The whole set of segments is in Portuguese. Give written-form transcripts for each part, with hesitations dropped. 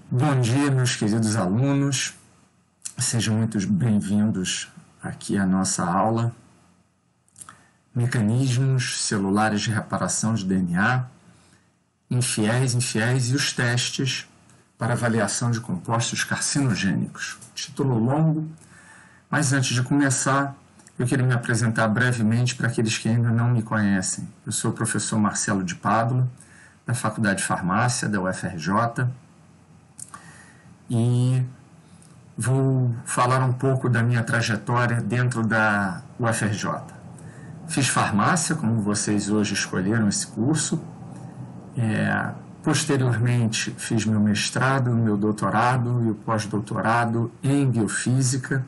Bom dia, meus queridos alunos. Sejam muito bem-vindos aqui à nossa aula. Mecanismos celulares de reparação de DNA, infiéis e os testes para avaliação de compostos carcinogênicos. Título longo, mas antes de começar, eu queria me apresentar brevemente para aqueles que ainda não me conhecem. Eu sou o professor Marcelo de Pádua, da Faculdade de Farmácia da UFRJ, e vou falar um pouco da minha trajetória dentro da UFRJ. Fiz farmácia, como vocês hoje escolheram esse curso. Posteriormente, fiz meu mestrado, meu doutorado e o pós-doutorado em biofísica,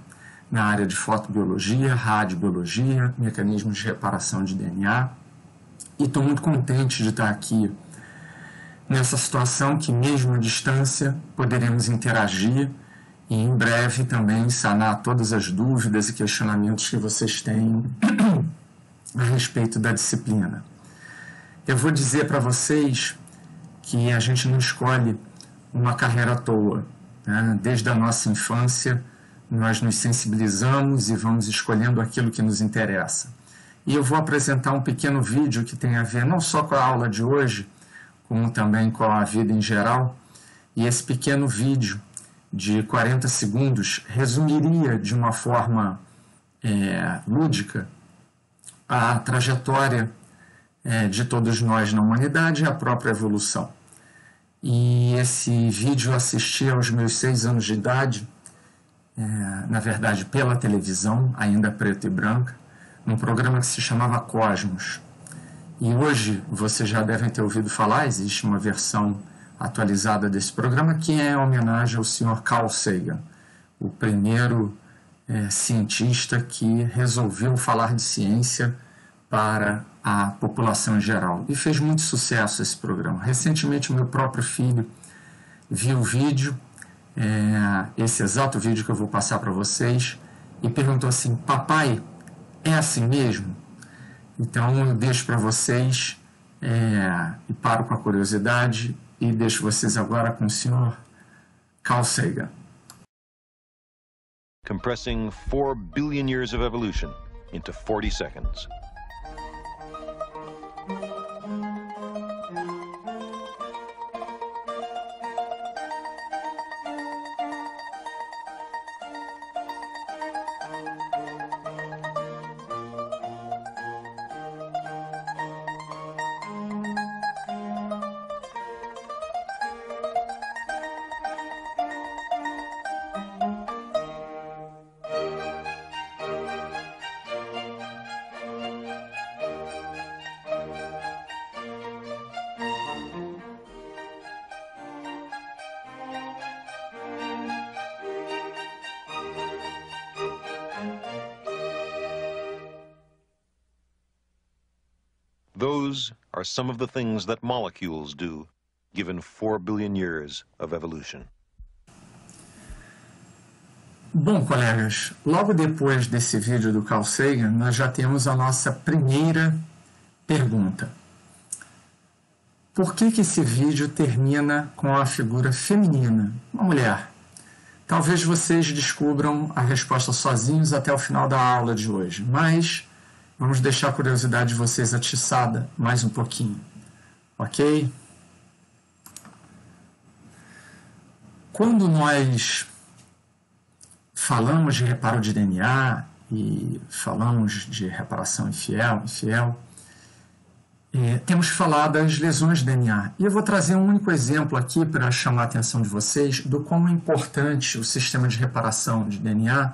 na área de fotobiologia, radiobiologia, mecanismos de reparação de DNA. E estou muito contente de estar aqui nessa situação que, mesmo à distância, poderemos interagir e, em breve, também sanar todas as dúvidas e questionamentos que vocês têm a respeito da disciplina. Eu vou dizer para vocês que a gente não escolhe uma carreira à toa, né? Desde a nossa infância, nós nos sensibilizamos e vamos escolhendo aquilo que nos interessa. E eu vou apresentar um pequeno vídeo que tem a ver não só com a aula de hoje, como também com a vida em geral. E esse pequeno vídeo de 40 segundos resumiria de uma forma lúdica a trajetória de todos nós na humanidade e a própria evolução. E esse vídeo eu assisti aos meus 6 anos de idade, na verdade pela televisão, ainda preto e branca, num programa que se chamava Cosmos. E hoje vocês já devem ter ouvido falar, existe uma versão atualizada desse programa que é em homenagem ao Sr. Carl Sagan, o primeiro cientista que resolveu falar de ciência para a população em geral. E fez muito sucesso esse programa. Recentemente, o meu próprio filho viu o vídeo, esse exato vídeo que eu vou passar para vocês, e perguntou assim: papai, é assim mesmo? Então, eu deixo para vocês e paro com a curiosidade e deixo vocês agora com o Sr. Carl Sagan. Compressing 4 billion years of evolution into 40 seconds. Those are some of the things that molecules do, given 4 billion years of evolution. Bom, colegas, logo depois desse vídeo do Carl Sagan, nós já temos a nossa primeira pergunta. Por que esse vídeo termina com a figura feminina, uma mulher? Talvez vocês descubram a resposta sozinhos até o final da aula de hoje, mas vamos deixar a curiosidade de vocês atiçada mais um pouquinho, ok? Quando nós falamos de reparo de DNA e falamos de reparação infiel, temos que falar das lesões de DNA. E eu vou trazer um único exemplo aqui para chamar a atenção de vocês do quão é importante o sistema de reparação de DNA,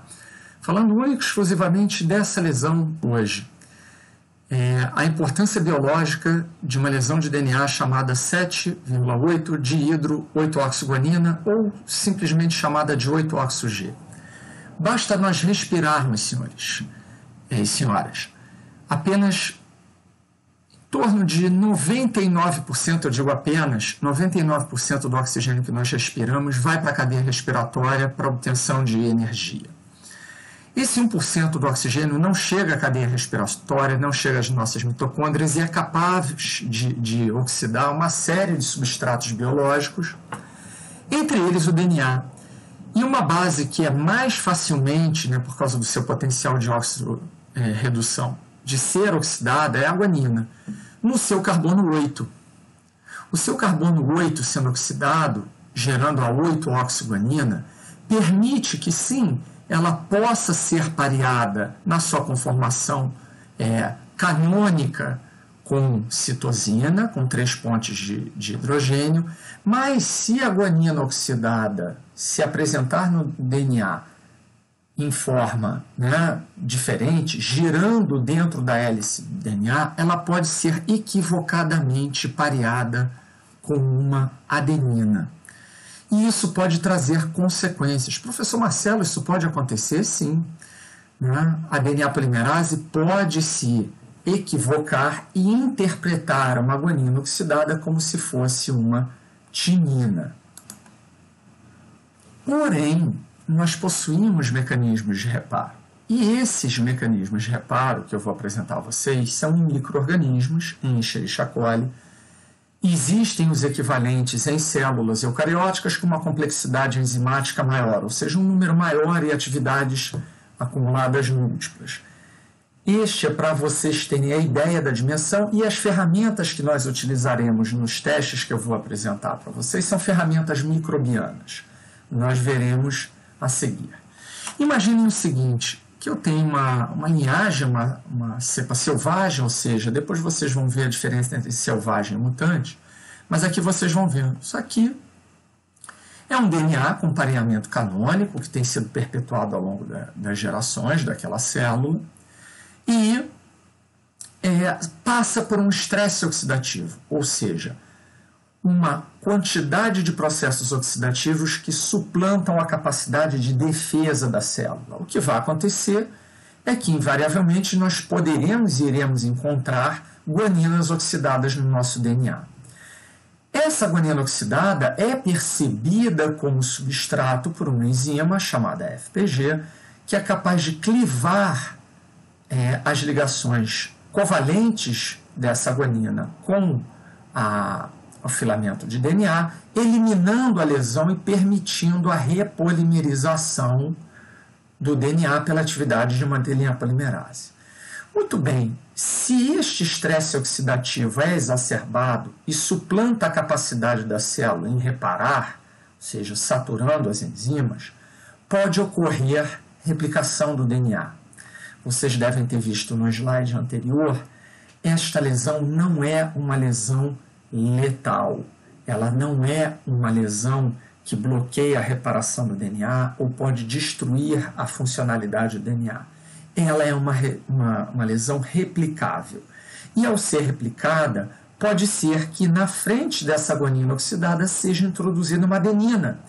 falando único e exclusivamente dessa lesão hoje. A importância biológica de uma lesão de DNA chamada 7,8-dihidro-8-oxiguanina ou simplesmente chamada de 8-oxo-G. Basta nós respirarmos, senhores e senhoras, apenas em torno de 99%, eu digo apenas, 99% do oxigênio que nós respiramos vai para a cadeia respiratória para obtenção de energia. Esse 1% do oxigênio não chega à cadeia respiratória, não chega às nossas mitocôndrias e é capaz de oxidar uma série de substratos biológicos entre eles o DNA. E uma base que é mais facilmente, né, por causa do seu potencial de redução, de ser oxidada é a guanina, no seu carbono 8. O seu carbono 8 sendo oxidado, gerando a 8-oxiguanina, permite que sim, ela possa ser pareada na sua conformação canônica com citosina, com 3 pontes de hidrogênio, mas se a guanina oxidada se apresentar no DNA em forma, né, diferente, girando dentro da hélice do DNA, ela pode ser equivocadamente pareada com uma adenina. E isso pode trazer consequências. Professor Marcelo, isso pode acontecer? Sim. Né? A DNA polimerase pode se equivocar e interpretar uma guanina oxidada como se fosse uma timina. Porém, nós possuímos mecanismos de reparo. E esses mecanismos de reparo que eu vou apresentar a vocês são em micro-organismos, em Escherichia coli. Existem os equivalentes em células eucarióticas com uma complexidade enzimática maior, ou seja, um número maior e atividades acumuladas múltiplas. Este é para vocês terem a ideia da dimensão, e as ferramentas que nós utilizaremos nos testes que eu vou apresentar para vocês são ferramentas microbianas. Nós veremos a seguir. Imaginem o seguinte, que eu tenho uma linhagem, uma cepa selvagem, ou seja, depois vocês vão ver a diferença entre selvagem e mutante, mas aqui vocês vão ver, isso aqui é um DNA com pareamento canônico, que tem sido perpetuado ao longo das gerações daquela célula, e passa por um estresse oxidativo, ou seja, uma quantidade de processos oxidativos que suplantam a capacidade de defesa da célula. O que vai acontecer é que, invariavelmente, nós poderemos e iremos encontrar guaninas oxidadas no nosso DNA. Essa guanina oxidada é percebida como substrato por uma enzima chamada FPG, que é capaz de clivar as ligações covalentes dessa guanina com o filamento de DNA, eliminando a lesão e permitindo a repolimerização do DNA pela atividade de uma DNA polimerase. Muito bem, se este estresse oxidativo é exacerbado e suplanta a capacidade da célula em reparar, ou seja, saturando as enzimas, pode ocorrer replicação do DNA. Vocês devem ter visto no slide anterior, esta lesão não é uma lesão letal. Ela não é uma lesão que bloqueia a reparação do DNA ou pode destruir a funcionalidade do DNA. Ela é uma lesão replicável. E ao ser replicada, pode ser que na frente dessa guanina oxidada seja introduzida uma adenina.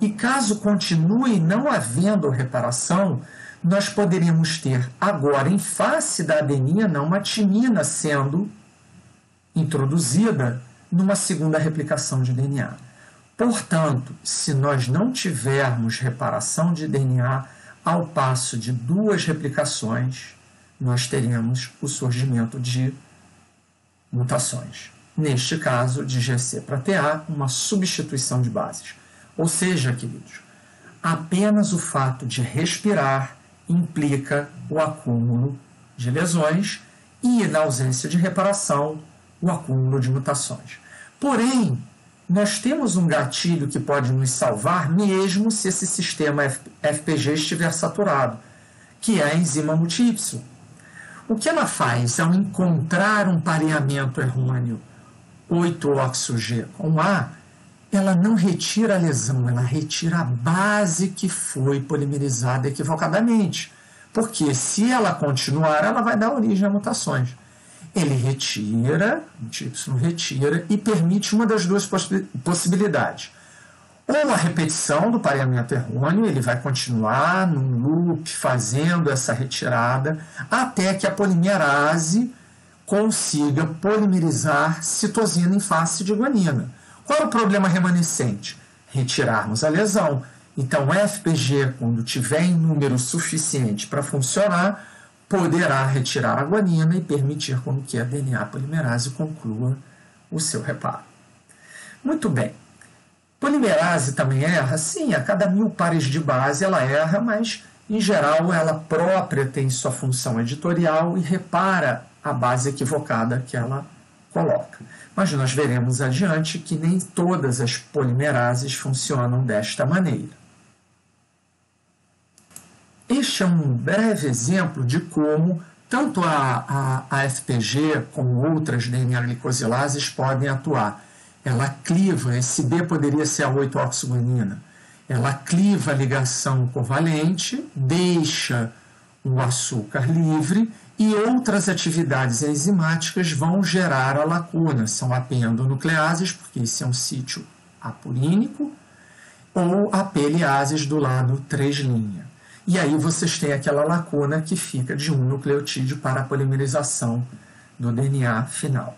E caso continue não havendo reparação, nós poderíamos ter agora, em face da adenina, uma timina sendo introduzida numa segunda replicação de DNA. Portanto, se nós não tivermos reparação de DNA ao passo de 2 replicações, nós teremos o surgimento de mutações. Neste caso, de GC para TA, uma substituição de bases. Ou seja, queridos, apenas o fato de respirar implica o acúmulo de lesões e, na ausência de reparação, o acúmulo de mutações. Porém, nós temos um gatilho que pode nos salvar mesmo se esse sistema FPG estiver saturado, que é a enzima multi-Y. O que ela faz ao encontrar um pareamento errôneo 8-oxo-G com A, ela não retira a lesão, ela retira a base que foi polimerizada equivocadamente. Porque se ela continuar, ela vai dar origem a mutações. Ele retira, o Y retira, e permite uma das duas possibilidades. Ou a repetição do pareamento errôneo, ele vai continuar num loop fazendo essa retirada até que a polimerase consiga polimerizar citosina em face de guanina. Qual é o problema remanescente? Retirarmos a lesão. Então, o FPG, quando tiver em número suficiente para funcionar, poderá retirar a guanina e permitir com que a DNA polimerase conclua o seu reparo. Muito bem. Polimerase também erra? Sim, a cada 1000 pares de base ela erra, mas em geral ela própria tem sua função editorial e repara a base equivocada que ela coloca. Mas nós veremos adiante que nem todas as polimerases funcionam desta maneira. Este é um breve exemplo de como tanto a FPG como outras DNA-glicosilases podem atuar. Ela cliva, esse B poderia ser a 8-oxiguanina, ela cliva a ligação covalente, deixa o açúcar livre e outras atividades enzimáticas vão gerar a lacuna. São apendonucleases, porque esse é um sítio apurínico, ou apeliases do lado 3'. E aí vocês têm aquela lacuna que fica de um nucleotídeo para a polimerização do DNA final.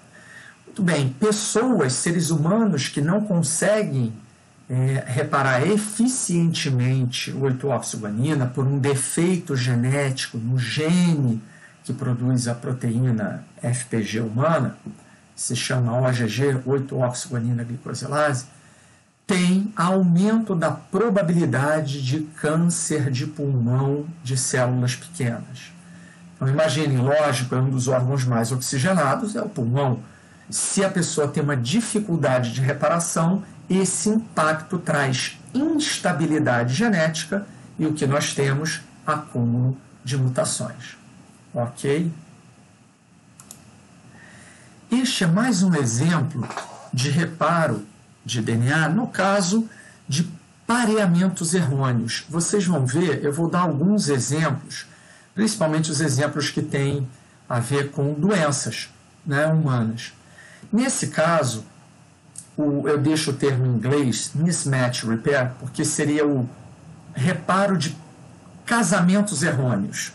Muito bem, pessoas, seres humanos que não conseguem reparar eficientemente o 8-oxiguanina por um defeito genético no gene que produz a proteína FPG humana, se chama OGG, 8-oxiguanina glicosilase, tem aumento da probabilidade de câncer de pulmão de células pequenas. Então, imaginem, lógico, é um dos órgãos mais oxigenados, é o pulmão. Se a pessoa tem uma dificuldade de reparação, esse impacto traz instabilidade genética e o que nós temos, acúmulo de mutações. Ok? Este é mais um exemplo de reparo de DNA, no caso de pareamentos errôneos. Vocês vão ver, eu vou dar alguns exemplos, principalmente os exemplos que têm a ver com doenças, né, humanas. Nesse caso, eu deixo o termo em inglês, mismatch repair, porque seria o reparo de casamentos errôneos.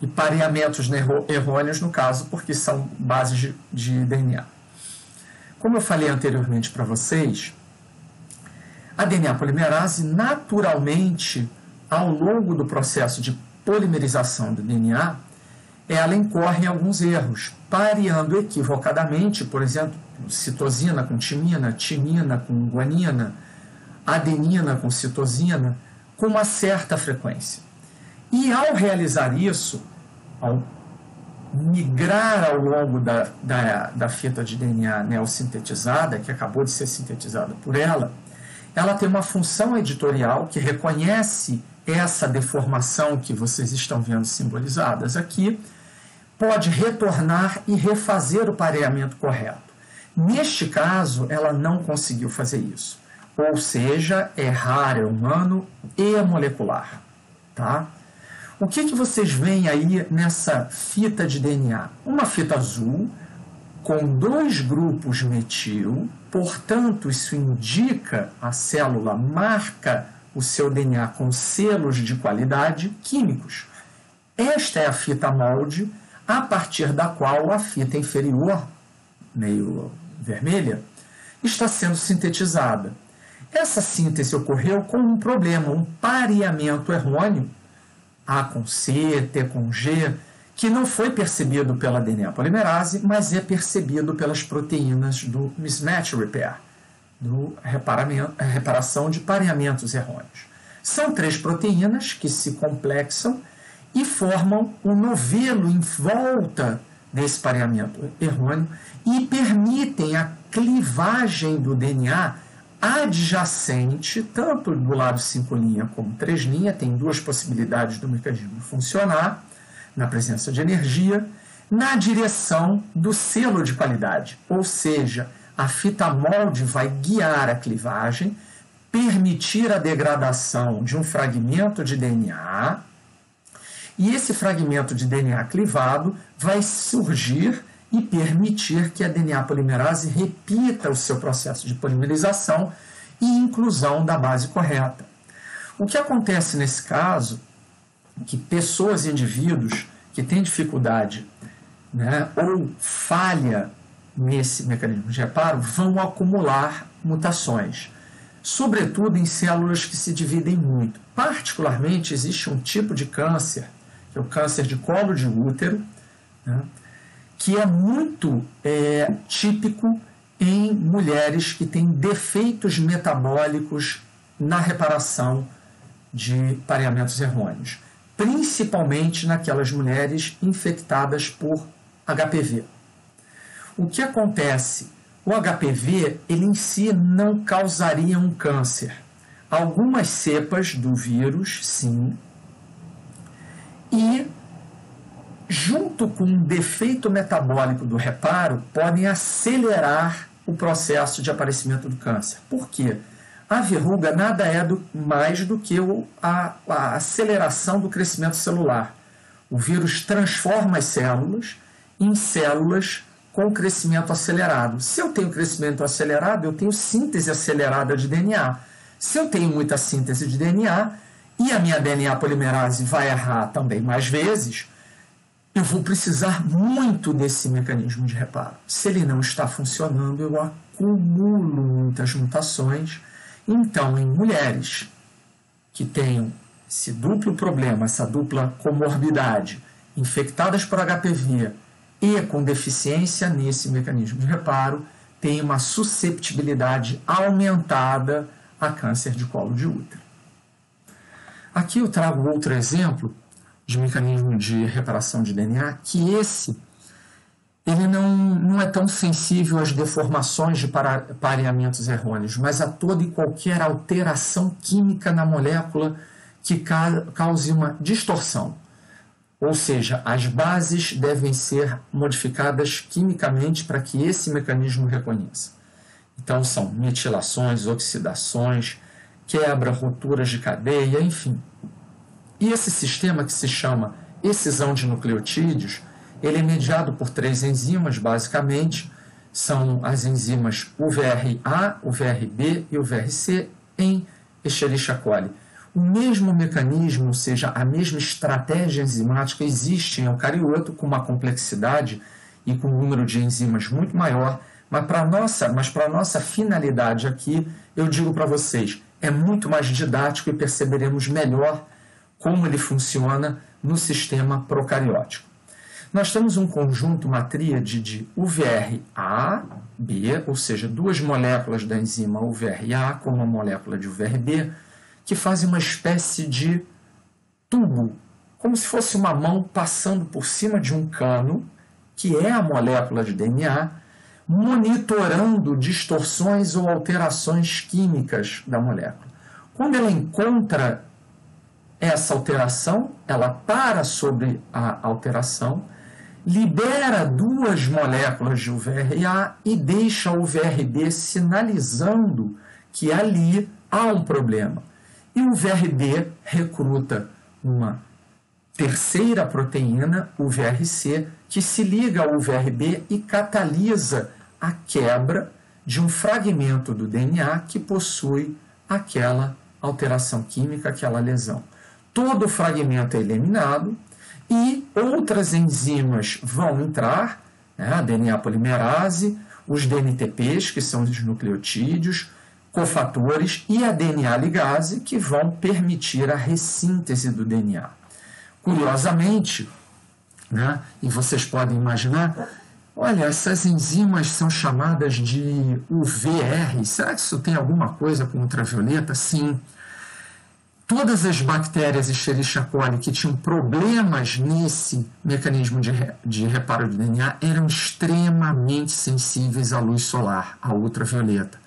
E pareamentos errôneos, no caso, porque são bases de DNA. Como eu falei anteriormente para vocês, a DNA polimerase, naturalmente, ao longo do processo de polimerização do DNA, ela incorre em alguns erros, pareando equivocadamente, por exemplo, citosina com timina, timina com guanina, adenina com citosina, com uma certa frequência. E ao realizar isso, ao migrar ao longo da fita de DNA neossintetizada, que acabou de ser sintetizada por ela tem uma função editorial que reconhece essa deformação que vocês estão vendo simbolizadas aqui, pode retornar e refazer o pareamento correto. Neste caso, ela não conseguiu fazer isso. Ou seja, é raro, é humano e é molecular. Tá? O que vocês veem aí nessa fita de DNA? Uma fita azul com 2 grupos metil, portanto, isso indica, a célula marca o seu DNA com selos de qualidade químicos. Esta é a fita molde, a partir da qual a fita inferior, meio vermelha, está sendo sintetizada. Essa síntese ocorreu com um problema, um pareamento errôneo, A com C, T com G, que não foi percebido pela DNA polimerase, mas é percebido pelas proteínas do mismatch repair, do reparação de pareamentos errôneos. São 3 proteínas que se complexam e formam um novelo em volta desse pareamento errôneo e permitem a clivagem do DNA adjacente, tanto do lado 5' como 3', tem 2 possibilidades do mecanismo funcionar, na presença de energia, na direção do selo de qualidade, ou seja, a fita molde vai guiar a clivagem, permitir a degradação de um fragmento de DNA, e esse fragmento de DNA clivado vai surgir e permitir que a DNA polimerase repita o seu processo de polimerização e inclusão da base correta. O que acontece nesse caso é que pessoas e indivíduos que têm dificuldade, né, ou falha nesse mecanismo de reparo vão acumular mutações, sobretudo em células que se dividem muito. Particularmente, existe um tipo de câncer, que é o câncer de colo de útero, né, que é muito típico em mulheres que têm defeitos metabólicos na reparação de pareamentos errôneos, principalmente naquelas mulheres infectadas por HPV. O que acontece? O HPV, ele em si não causaria um câncer. Algumas cepas do vírus, sim, e junto com um defeito metabólico do reparo, podem acelerar o processo de aparecimento do câncer. Por quê? A verruga nada é mais do que a aceleração do crescimento celular. O vírus transforma as células em células com crescimento acelerado. Se eu tenho crescimento acelerado, eu tenho síntese acelerada de DNA. Se eu tenho muita síntese de DNA e a minha DNA polimerase vai errar também mais vezes, eu vou precisar muito desse mecanismo de reparo. Se ele não está funcionando, eu acumulo muitas mutações. Então, em mulheres que tenham esse duplo problema, essa dupla comorbidade, infectadas por HPV e com deficiência nesse mecanismo de reparo, tem uma susceptibilidade aumentada a câncer de colo de útero. Aqui eu trago outro exemplo de mecanismo de reparação de DNA, que ele não é tão sensível às deformações de pareamentos errôneos, mas a toda e qualquer alteração química na molécula que cause uma distorção. Ou seja, as bases devem ser modificadas quimicamente para que esse mecanismo reconheça. Então, são metilações, oxidações, quebra, rupturas de cadeia, enfim. E esse sistema, que se chama excisão de nucleotídeos, ele é mediado por 3 enzimas, basicamente. São as enzimas UVRA, UVRB e UVRC em Escherichia coli. O mesmo mecanismo, ou seja, a mesma estratégia enzimática existe em eucarioto, com uma complexidade e com um número de enzimas muito maior, mas para a nossa finalidade aqui, eu digo para vocês, é muito mais didático e perceberemos melhor como ele funciona no sistema procariótico. Nós temos um conjunto, uma tríade de UVRA, B, ou seja, 2 moléculas da enzima UVRA com uma molécula de UVRB, que fazem uma espécie de tubo, como se fosse uma mão passando por cima de um cano, que é a molécula de DNA, monitorando distorções ou alterações químicas da molécula. Quando ela encontra essa alteração, ela para sobre a alteração, libera 2 moléculas de UVRA e deixa o UVRB sinalizando que ali há um problema. E o UVRB recruta uma terceira proteína, UVRC, que se liga ao UVRB e catalisa a quebra de um fragmento do DNA que possui aquela alteração química, aquela lesão. Todo o fragmento é eliminado e outras enzimas vão entrar, a DNA polimerase, os DNTPs, que são os nucleotídeos, cofatores, e a DNA ligase, que vão permitir a ressíntese do DNA. Curiosamente, e vocês podem imaginar, olha, essas enzimas são chamadas de UVR. Será que isso tem alguma coisa com ultravioleta? Sim. Todas as bactérias Escherichia coli que tinham problemas nesse mecanismo de reparo de DNA eram extremamente sensíveis à luz solar, à ultravioleta.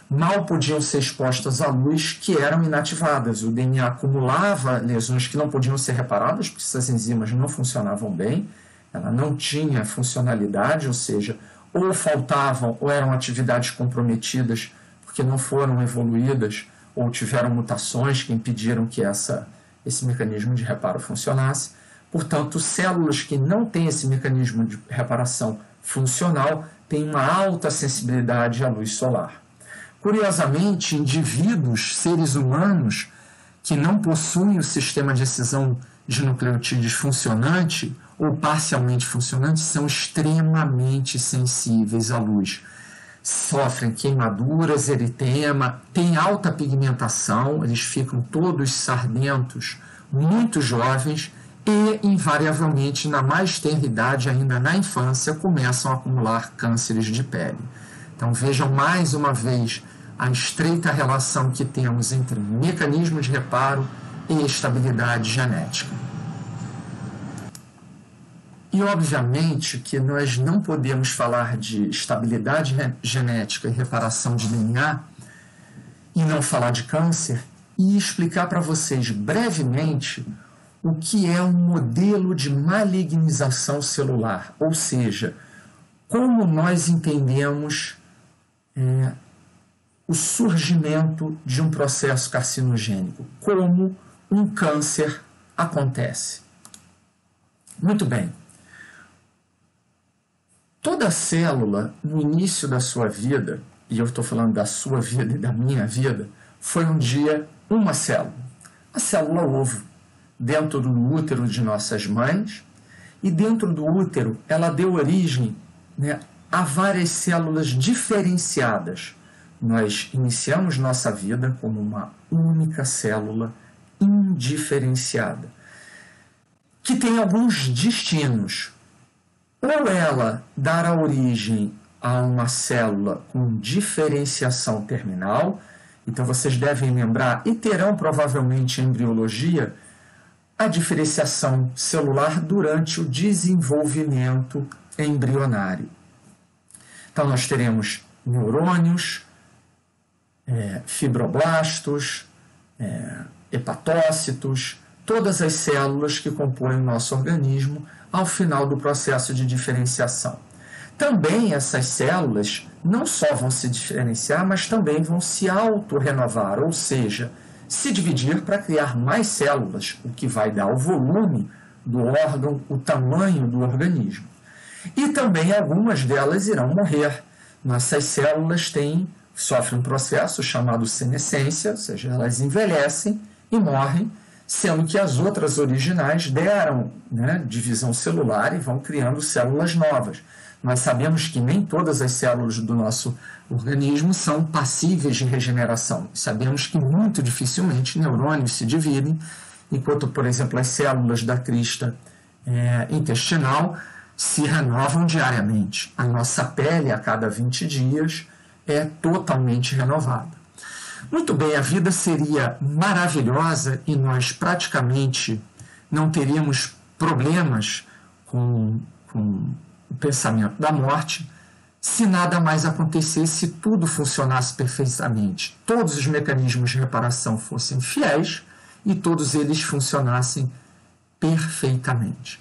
Mal podiam ser expostas à luz, que eram inativadas. O DNA acumulava lesões que não podiam ser reparadas, porque essas enzimas não funcionavam bem, ela não tinha funcionalidade, ou seja, ou faltavam ou eram atividades comprometidas porque não foram evoluídas ou tiveram mutações que impediram que esse mecanismo de reparo funcionasse. Portanto, células que não têm esse mecanismo de reparação funcional têm uma alta sensibilidade à luz solar. Curiosamente, indivíduos, seres humanos, que não possuem o sistema de excisão de nucleotídeos funcionante ou parcialmente funcionante são extremamente sensíveis à luz. Sofrem queimaduras, eritema, têm alta pigmentação, eles ficam todos sardentos, muito jovens e, invariavelmente, na mais tenra idade, ainda na infância, começam a acumular cânceres de pele. Então vejam mais uma vez a estreita relação que temos entre mecanismo de reparo e estabilidade genética. E obviamente que nós não podemos falar de estabilidade genética e reparação de DNA e não falar de câncer e explicar para vocês brevemente o que é um modelo de malignização celular, ou seja, como nós entendemos o surgimento de um processo carcinogênico, como um câncer acontece. Muito bem. Toda célula, no início da sua vida, e eu estou falando da sua vida e da minha vida, foi um dia uma célula, a célula ovo, dentro do útero de nossas mães, e dentro do útero ela deu origem, a várias células diferenciadas. Nós iniciamos nossa vida como uma única célula indiferenciada, que tem alguns destinos. Ou ela dará origem a uma célula com diferenciação terminal, então vocês devem lembrar, e terão provavelmente em embriologia, a diferenciação celular durante o desenvolvimento embrionário. Então nós teremos neurônios, fibroblastos, hepatócitos, todas as células que compõem o nosso organismo ao final do processo de diferenciação. Também essas células não só vão se diferenciar, mas também vão se autorrenovar, ou seja, se dividir para criar mais células, o que vai dar o volume do órgão, o tamanho do organismo. E também algumas delas irão morrer. Nossas células sofrem um processo chamado senescência, ou seja, elas envelhecem e morrem, sendo que as outras originais deram divisão celular e vão criando células novas. Nós sabemos que nem todas as células do nosso organismo são passíveis de regeneração. Sabemos que muito dificilmente neurônios se dividem, enquanto, por exemplo, as células da crista intestinal se renovam diariamente. A nossa pele, a cada 20 dias, é totalmente renovada. Muito bem, a vida seria maravilhosa e nós praticamente não teríamos problemas com o pensamento da morte se nada mais acontecesse, se tudo funcionasse perfeitamente, todos os mecanismos de reparação fossem fiéis e todos eles funcionassem perfeitamente.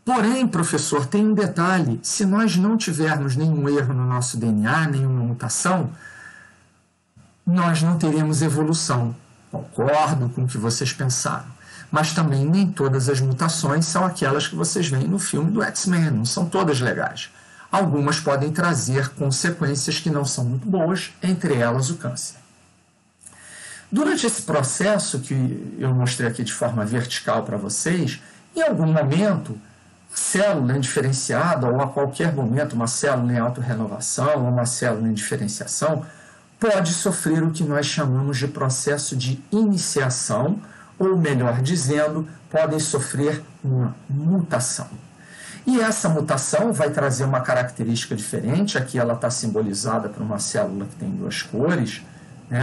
Porém, professor, tem um detalhe: se nós não tivermos nenhum erro no nosso DNA, nenhuma mutação, nós não teremos evolução. Concordo com o que vocês pensaram. Mas também nem todas as mutações são aquelas que vocês veem no filme do X-Men, não são todas legais. Algumas podem trazer consequências que não são muito boas, entre elas o câncer. Durante esse processo que eu mostrei aqui de forma vertical para vocês, em algum momento, a célula indiferenciada, ou a qualquer momento uma célula em autorrenovação, ou uma célula em diferenciação, pode sofrer o que nós chamamos de processo de iniciação, ou melhor dizendo, podem sofrer uma mutação. E essa mutação vai trazer uma característica diferente. Aqui ela está simbolizada por uma célula que tem duas cores,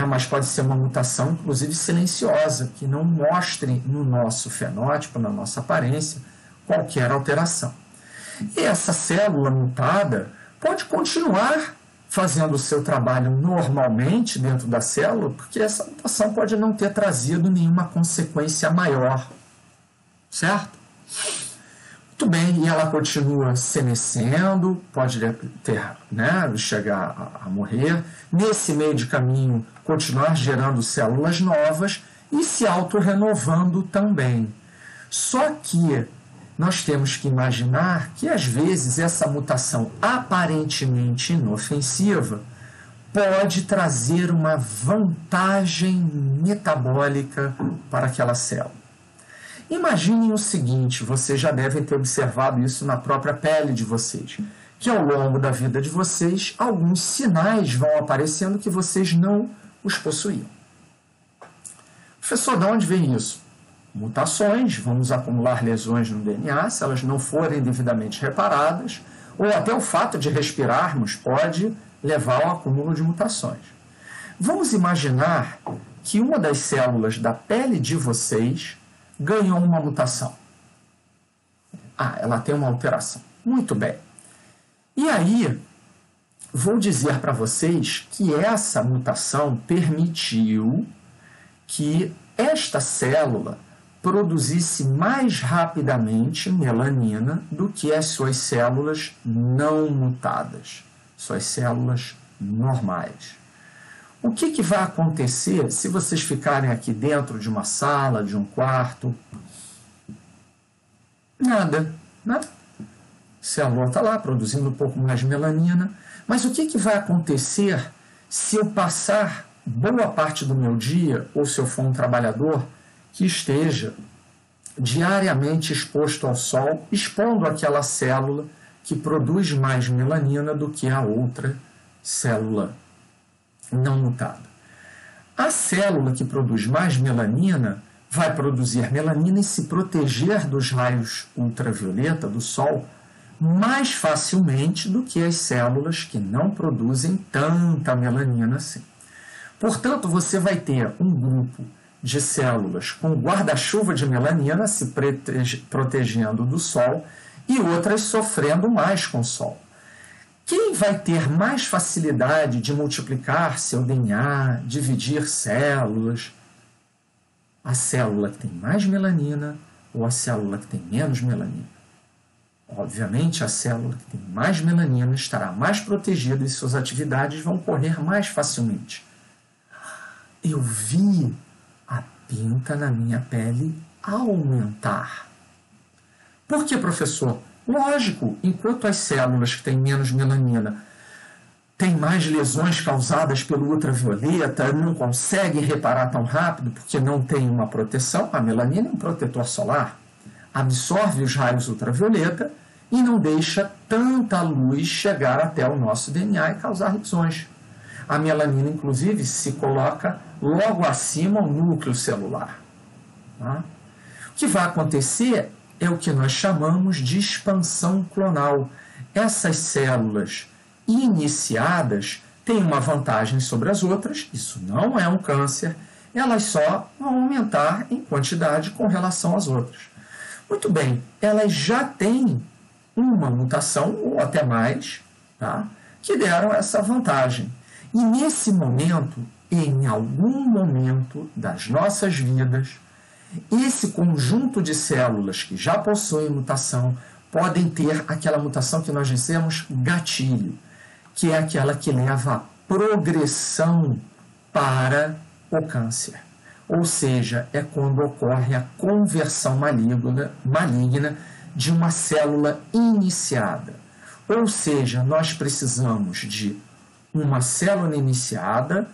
mas pode ser uma mutação, inclusive silenciosa, que não mostre no nosso fenótipo, na nossa aparência, qualquer alteração. E essa célula mutada pode continuar fazendo o seu trabalho normalmente dentro da célula, porque essa mutação pode não ter trazido nenhuma consequência maior, certo? Muito bem, e ela continua senescendo, pode chegar a morrer, nesse meio de caminho continuar gerando células novas e se autorrenovando também. Só que nós temos que imaginar que, às vezes, essa mutação aparentemente inofensiva pode trazer uma vantagem metabólica para aquela célula. Imaginem o seguinte, vocês já devem ter observado isso na própria pele de vocês, que ao longo da vida de vocês, alguns sinais vão aparecendo que vocês não os possuíam. Professor, de onde vem isso? Mutações, vamos acumular lesões no DNA, se elas não forem devidamente reparadas, ou até o fato de respirarmos pode levar ao acúmulo de mutações. Vamos imaginar que uma das células da pele de vocês ganhou uma mutação. Ela tem uma alteração. Muito bem. E aí, vou dizer para vocês que essa mutação permitiu que esta célula produzisse mais rapidamente melanina do que as suas células não mutadas, suas células normais. O que vai acontecer se vocês ficarem aqui dentro de uma sala, de um quarto? Nada, né? A célula está lá produzindo um pouco mais de melanina, mas o que vai acontecer se eu passar boa parte do meu dia, ou se eu for um trabalhador que esteja diariamente exposto ao sol, expondo aquela célula que produz mais melanina do que a outra célula não mutada? A célula que produz mais melanina vai produzir melanina e se proteger dos raios ultravioleta do sol mais facilmente do que as células que não produzem tanta melanina assim. Portanto, você vai ter um grupo de células com guarda-chuva de melanina se protegendo do sol e outras sofrendo mais com o sol. Quem vai ter mais facilidade de multiplicar seu DNA, dividir células? A célula que tem mais melanina ou a célula que tem menos melanina? Obviamente, a célula que tem mais melanina estará mais protegida e suas atividades vão correr mais facilmente. Eu vi a pinta na minha pele aumentar. Por que, professor? Lógico, enquanto as células que têm menos melanina têm mais lesões causadas pelo ultravioleta, não conseguem reparar tão rápido porque não tem uma proteção, a melanina é um protetor solar, absorve os raios ultravioleta e não deixa tanta luz chegar até o nosso DNA e causar lesões. A melanina, inclusive, se coloca logo acima ao núcleo celular. Tá? O que vai acontecer é o que nós chamamos de expansão clonal. Essas células iniciadas têm uma vantagem sobre as outras, isso não é um câncer, elas só vão aumentar em quantidade com relação às outras. Muito bem, elas já têm uma mutação, ou até mais, tá? Que deram essa vantagem. E nesse momento, em algum momento das nossas vidas, esse conjunto de células que já possuem mutação podem ter aquela mutação que nós dizemos gatilho, que é aquela que leva à progressão para o câncer. Ou seja, é quando ocorre a conversão maligna de uma célula iniciada. Ou seja, nós precisamos de uma célula iniciada,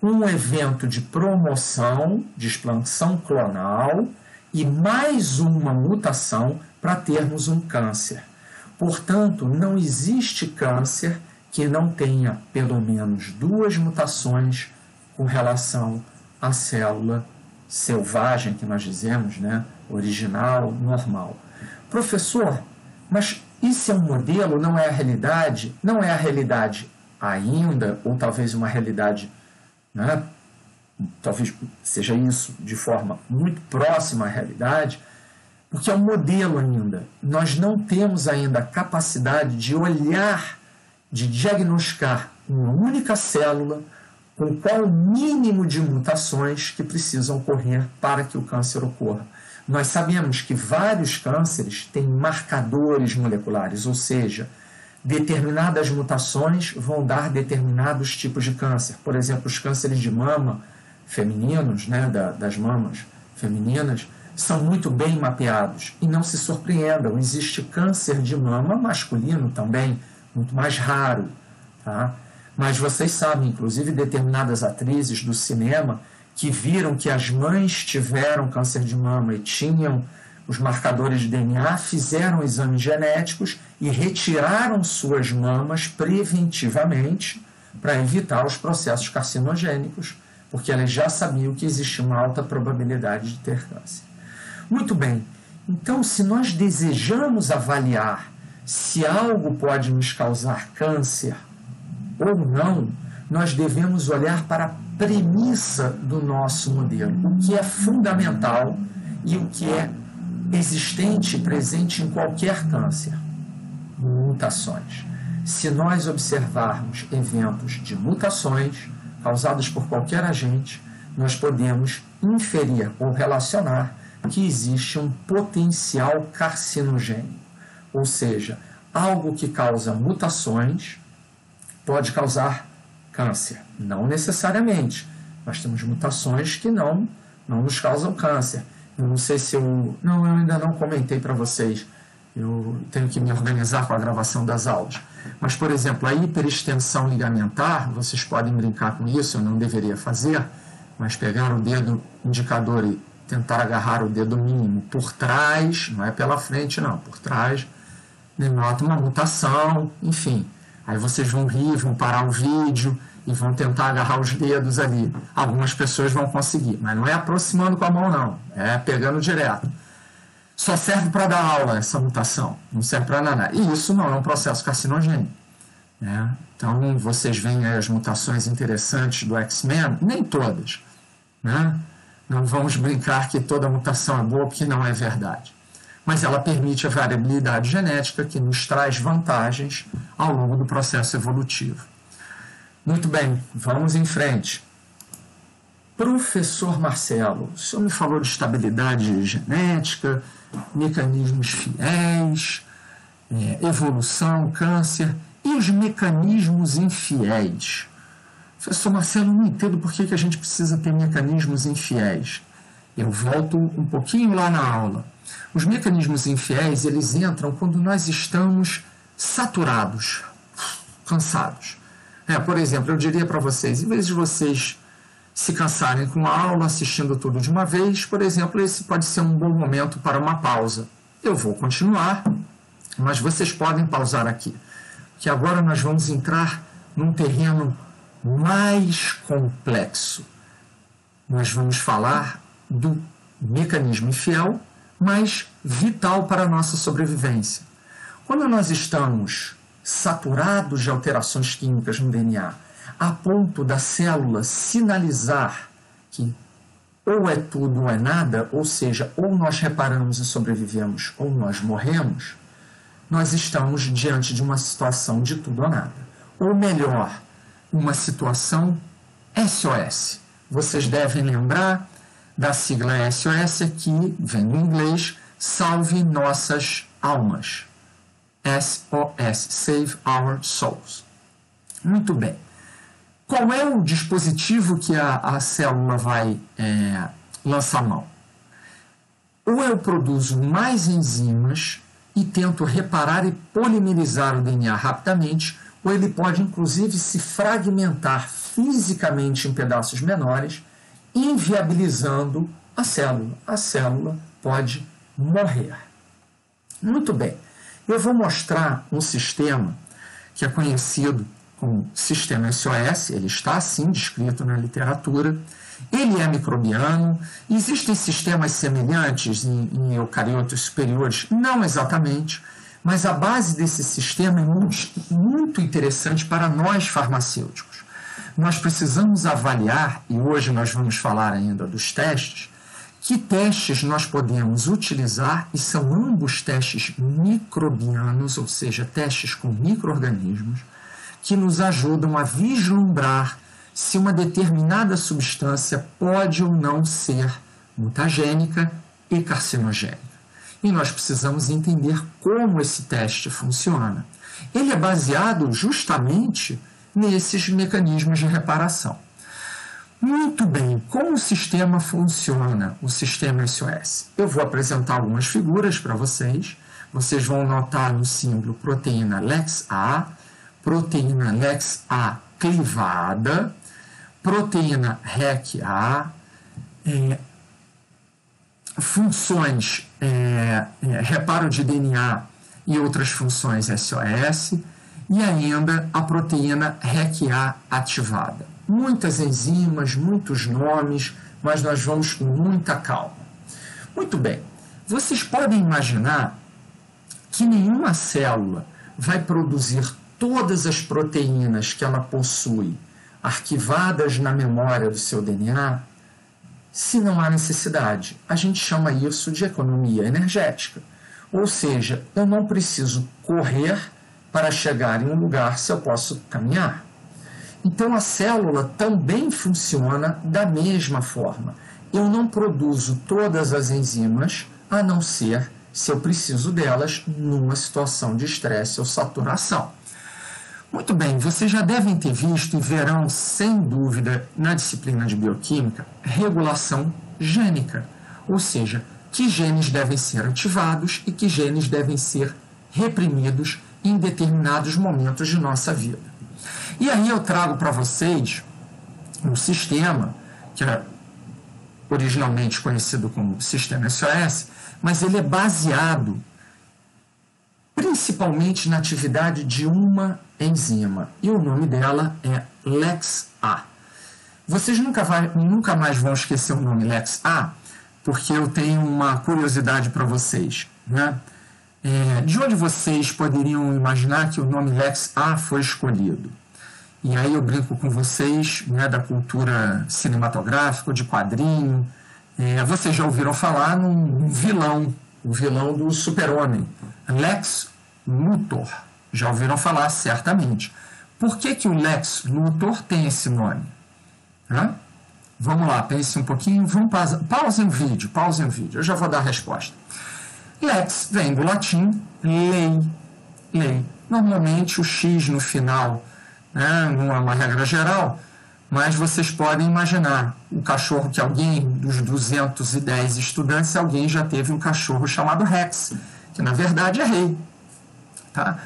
um evento de promoção, de expansão clonal e mais uma mutação para termos um câncer. Portanto, não existe câncer que não tenha pelo menos duas mutações com relação à célula selvagem, que nós dizemos, né? Original, normal. Professor, mas isso é um modelo, não é a realidade? Não é a realidade ainda, ou talvez uma realidade, né? Talvez seja isso de forma muito próxima à realidade, porque é um modelo ainda. Nós não temos ainda a capacidade de olhar, de diagnosticar uma única célula com qual o mínimo de mutações que precisam ocorrer para que o câncer ocorra. Nós sabemos que vários cânceres têm marcadores moleculares, ou seja, determinadas mutações vão dar determinados tipos de câncer. Por exemplo, os cânceres de mama femininos, né, das mamas femininas, são muito bem mapeados. E não se surpreendam, existe câncer de mama masculino também, muito mais raro. Tá? Mas vocês sabem, inclusive, determinadas atrizes do cinema que viram que as mães tiveram câncer de mama e tinham os marcadores de DNA, fizeram exames genéticos e retiraram suas mamas preventivamente para evitar os processos carcinogênicos, porque elas já sabiam que existia uma alta probabilidade de ter câncer. Muito bem, então se nós desejamos avaliar se algo pode nos causar câncer, ou não, nós devemos olhar para a premissa do nosso modelo, o que é fundamental e o que é existente e presente em qualquer câncer: mutações. Se nós observarmos eventos de mutações causados por qualquer agente, nós podemos inferir ou relacionar que existe um potencial carcinogênico, ou seja, algo que causa mutações pode causar câncer. Não necessariamente. Nós temos mutações que não nos causam câncer. Eu não sei se eu ainda não comentei para vocês. Eu tenho que me organizar com a gravação das aulas. Mas, por exemplo, a hiperextensão ligamentar, vocês podem brincar com isso, eu não deveria fazer, mas pegar o dedo indicador e tentar agarrar o dedo mínimo por trás, não é pela frente não, por trás, denota uma mutação, enfim. Aí vocês vão rir, vão parar o vídeo e vão tentar agarrar os dedos ali. Algumas pessoas vão conseguir, mas não é aproximando com a mão não, é pegando direto. Só serve para dar aula essa mutação, não serve para nada. E isso não é um processo carcinogênico, né? Então, vocês veem as mutações interessantes do X-Men, nem todas, né? Não vamos brincar que toda mutação é boa, porque não é verdade. Mas ela permite a variabilidade genética que nos traz vantagens ao longo do processo evolutivo. Muito bem, vamos em frente. Professor Marcelo, o senhor me falou de estabilidade genética, mecanismos fiéis, evolução, câncer e os mecanismos infiéis. Professor Marcelo, não entendo por que a gente precisa ter mecanismos infiéis. Eu volto um pouquinho lá na aula. Os mecanismos infiéis, eles entram quando nós estamos saturados, cansados. Por exemplo, eu diria para vocês, em vez de vocês se cansarem com a aula, assistindo tudo de uma vez, por exemplo, esse pode ser um bom momento para uma pausa. Eu vou continuar, mas vocês podem pausar aqui, que agora nós vamos entrar num terreno mais complexo. Nós vamos falar do mecanismo infiel, mas vital para a nossa sobrevivência. Quando nós estamos saturados de alterações químicas no DNA, a ponto da célula sinalizar que ou é tudo ou é nada, ou seja, ou nós reparamos e sobrevivemos, ou nós morremos, nós estamos diante de uma situação de tudo ou nada. Ou melhor, uma situação SOS. Vocês devem lembrar da sigla SOS, que vem do inglês, Salve Nossas Almas. SOS, Save Our Souls. Muito bem. Qual é o dispositivo que a célula vai lançar mão? Ou eu produzo mais enzimas e tento reparar e polimerizar o DNA rapidamente, ou ele pode inclusive se fragmentar fisicamente em pedaços menores, inviabilizando a célula. A célula pode morrer. Muito bem. Eu vou mostrar um sistema que é conhecido como sistema SOS, ele está assim descrito na literatura, ele é microbiano, existem sistemas semelhantes em eucariotos superiores, não exatamente, mas a base desse sistema é muito interessante para nós farmacêuticos. Nós precisamos avaliar, e hoje nós vamos falar ainda dos testes, que testes nós podemos utilizar, e são ambos testes microbianos, ou seja, testes com micro-organismos, que nos ajudam a vislumbrar se uma determinada substância pode ou não ser mutagênica e carcinogênica. E nós precisamos entender como esse teste funciona. Ele é baseado justamente nesses mecanismos de reparação. Muito bem, como o sistema funciona, o sistema SOS? Eu vou apresentar algumas figuras para vocês. Vocês vão notar no símbolo proteína LEX-A, proteína LEX-A clivada, proteína REC-A, funções, reparo de DNA e outras funções SOS, e ainda a proteína REC-A ativada. Muitas enzimas, muitos nomes, mas nós vamos com muita calma. Muito bem, vocês podem imaginar que nenhuma célula vai produzir todas as proteínas que ela possui arquivadas na memória do seu DNA, se não há necessidade. A gente chama isso de economia energética. Ou seja, eu não preciso correr para chegar em um lugar se eu posso caminhar. Então a célula também funciona da mesma forma. Eu não produzo todas as enzimas, a não ser se eu preciso delas numa situação de estresse ou saturação. Muito bem, vocês já devem ter visto e verão, sem dúvida, na disciplina de bioquímica, regulação gênica, ou seja, que genes devem ser ativados e que genes devem ser reprimidos em determinados momentos de nossa vida. E aí eu trago para vocês um sistema que é originalmente conhecido como sistema SOS, mas ele é baseado principalmente na atividade de uma enzima, e o nome dela é LEX-A. Vocês nunca mais vão esquecer o nome LEX-A, porque eu tenho uma curiosidade para vocês, né? De onde vocês poderiam imaginar que o nome LEX-A foi escolhido? E aí eu brinco com vocês, né, da cultura cinematográfica, de quadrinho. Vocês já ouviram falar num vilão, o vilão do Super-Homem, Lex Luthor. Já ouviram falar, certamente. Por que o Lex Luthor tem esse nome? Vamos lá, pense um pouquinho. Pausem o vídeo. Eu já vou dar a resposta. Lex vem do latim lei. Normalmente o X no final, né, não é uma regra geral, mas vocês podem imaginar o cachorro que alguém, dos 210 estudantes, alguém já teve um cachorro chamado Rex, que na verdade é rei. Tá?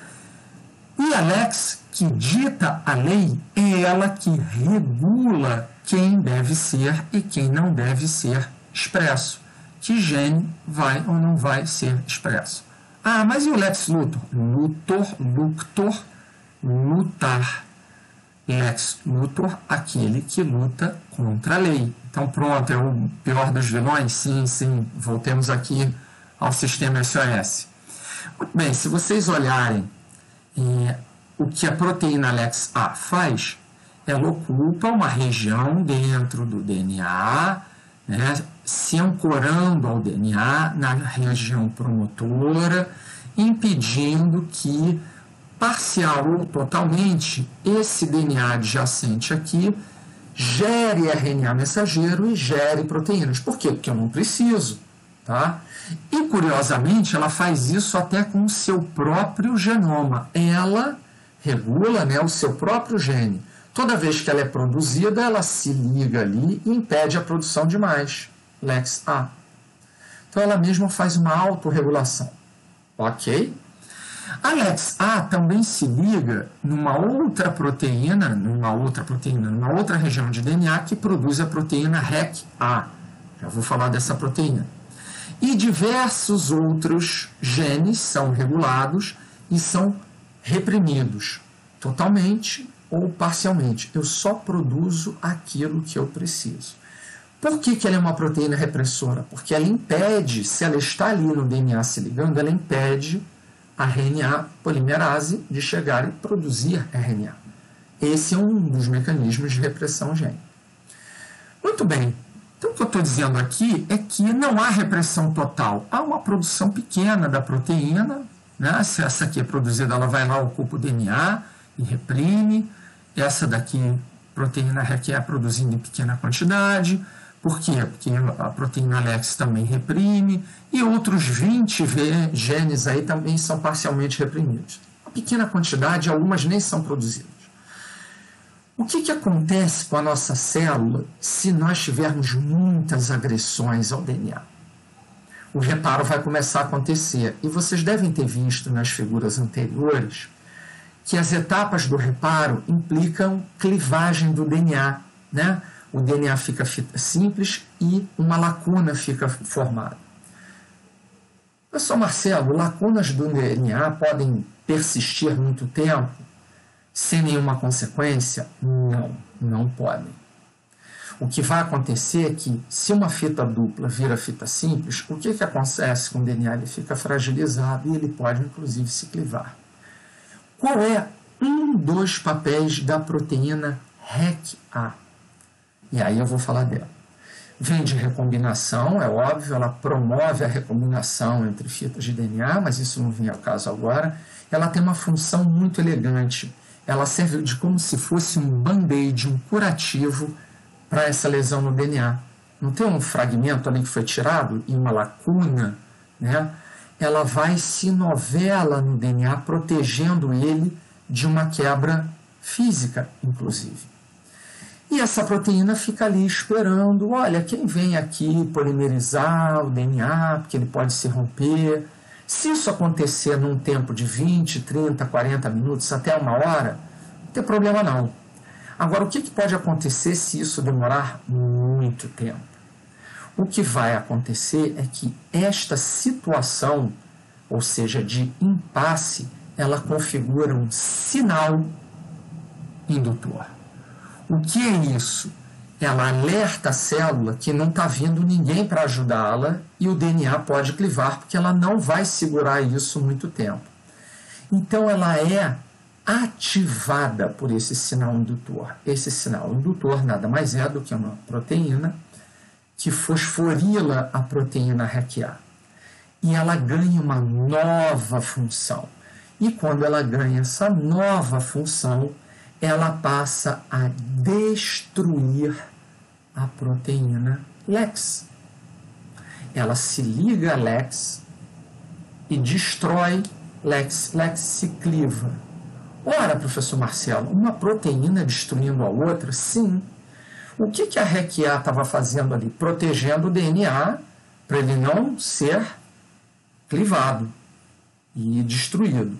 E a Lex, que dita a lei, é ela que regula quem deve ser e quem não deve ser expresso. Que gene vai ou não vai ser expresso. Mas e o Lex Luthor? Luctor, lutar. Lex Luthor, aquele que luta contra a lei. Então pronto, é o pior dos vilões? Sim. Voltemos aqui ao sistema SOS. Muito bem, se vocês olharem o que a proteína LEX-A faz, ela ocupa uma região dentro do DNA, né, se ancorando ao DNA na região promotora, impedindo que, parcial ou totalmente, esse DNA adjacente aqui gere RNA mensageiro e gere proteínas. Por quê? Porque eu não preciso. Tá? E, curiosamente, ela faz isso até com o seu próprio genoma. Ela regula, né, o seu próprio gene. Toda vez que ela é produzida, ela se liga ali e impede a produção de mais. LEX-A. Então, ela mesma faz uma autorregulação. Ok? A LEX-A também se liga numa outra proteína, numa outra região de DNA que produz a proteína REC-A. Já vou falar dessa proteína. E diversos outros genes são regulados e são reprimidos, totalmente ou parcialmente. Eu só produzo aquilo que eu preciso. Por que ela é uma proteína repressora? Porque ela impede, se ela está ali no DNA se ligando, ela impede a RNA polimerase de chegar e produzir RNA. Esse é um dos mecanismos de repressão gênica. Muito bem. Então, o que eu estou dizendo aqui é que não há repressão total. Há uma produção pequena da proteína, né? Se essa aqui é produzida, ela vai lá, ocupa o DNA e reprime. Essa daqui, proteína REC, é produzida em pequena quantidade. Por quê? Porque a proteína LEX também reprime. E outros 20 genes aí também são parcialmente reprimidos. Uma pequena quantidade, algumas nem são produzidas. O que acontece com a nossa célula se nós tivermos muitas agressões ao DNA? O reparo vai começar a acontecer. E vocês devem ter visto nas figuras anteriores que as etapas do reparo implicam clivagem do DNA, né? O DNA fica simples e uma lacuna fica formada. Professor Marcelo, lacunas do DNA podem persistir muito tempo? Sem nenhuma consequência? Não podem. O que vai acontecer é que, se uma fita dupla vira fita simples, o que acontece com o DNA? Ele fica fragilizado e ele pode, inclusive, se clivar. Qual é um dos papéis da proteína REC-A. E aí eu vou falar dela. Vem de recombinação, é óbvio, ela promove a recombinação entre fitas de DNA, mas isso não vem ao caso agora. Ela tem uma função muito elegante. Ela serve de como se fosse um band-aid, um curativo para essa lesão no DNA. Não tem um fragmento ali que foi tirado e uma lacuna, né? Ela vai se novela no DNA, protegendo ele de uma quebra física, inclusive. E essa proteína fica ali esperando, olha, quem vem aqui polimerizar o DNA, porque ele pode se romper. Se isso acontecer num tempo de 20, 30, 40 minutos, até uma hora, não tem problema não. Agora, o que pode acontecer se isso demorar muito tempo? O que vai acontecer é que esta situação, ou seja, de impasse, ela configura um sinal indutor. O que é isso? Ela alerta a célula que não está vindo ninguém para ajudá-la e o DNA pode clivar, porque ela não vai segurar isso muito tempo. Então, ela é ativada por esse sinal indutor. Esse sinal indutor nada mais é do que uma proteína que fosforila a proteína REC-A. E ela ganha uma nova função. E quando ela ganha essa nova função, ela passa a destruir a proteína LEX. Ela se liga a LEX e destrói LEX. LEX se cliva. Ora, professor Marcelo, uma proteína destruindo a outra? Sim. O que a REC-A estava fazendo ali? Protegendo o DNA para ele não ser clivado e destruído.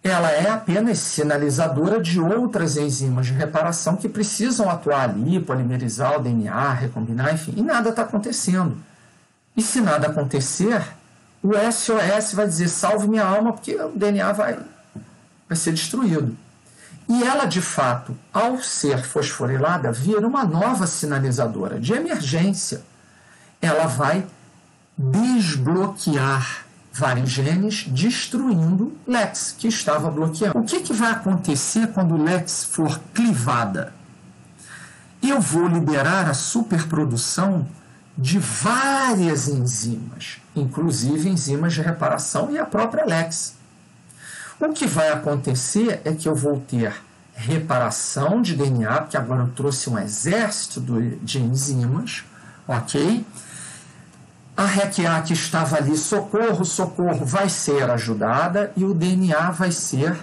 Ela é apenas sinalizadora de outras enzimas de reparação que precisam atuar ali, polimerizar o DNA, recombinar, enfim, e nada está acontecendo. E se nada acontecer, o SOS vai dizer, salve minha alma, porque o DNA vai ser destruído. E ela, de fato, ao ser fosforilada, vira uma nova sinalizadora de emergência. Ela vai desbloquear vários genes, destruindo LEX, que estava bloqueando. O que vai acontecer quando LEX for clivada? Eu vou liberar a superprodução de várias enzimas, inclusive enzimas de reparação e a própria LEX. O que vai acontecer é que eu vou ter reparação de DNA, porque agora eu trouxe um exército de enzimas, ok? A REC-A que estava ali, socorro, socorro, vai ser ajudada e o DNA vai ser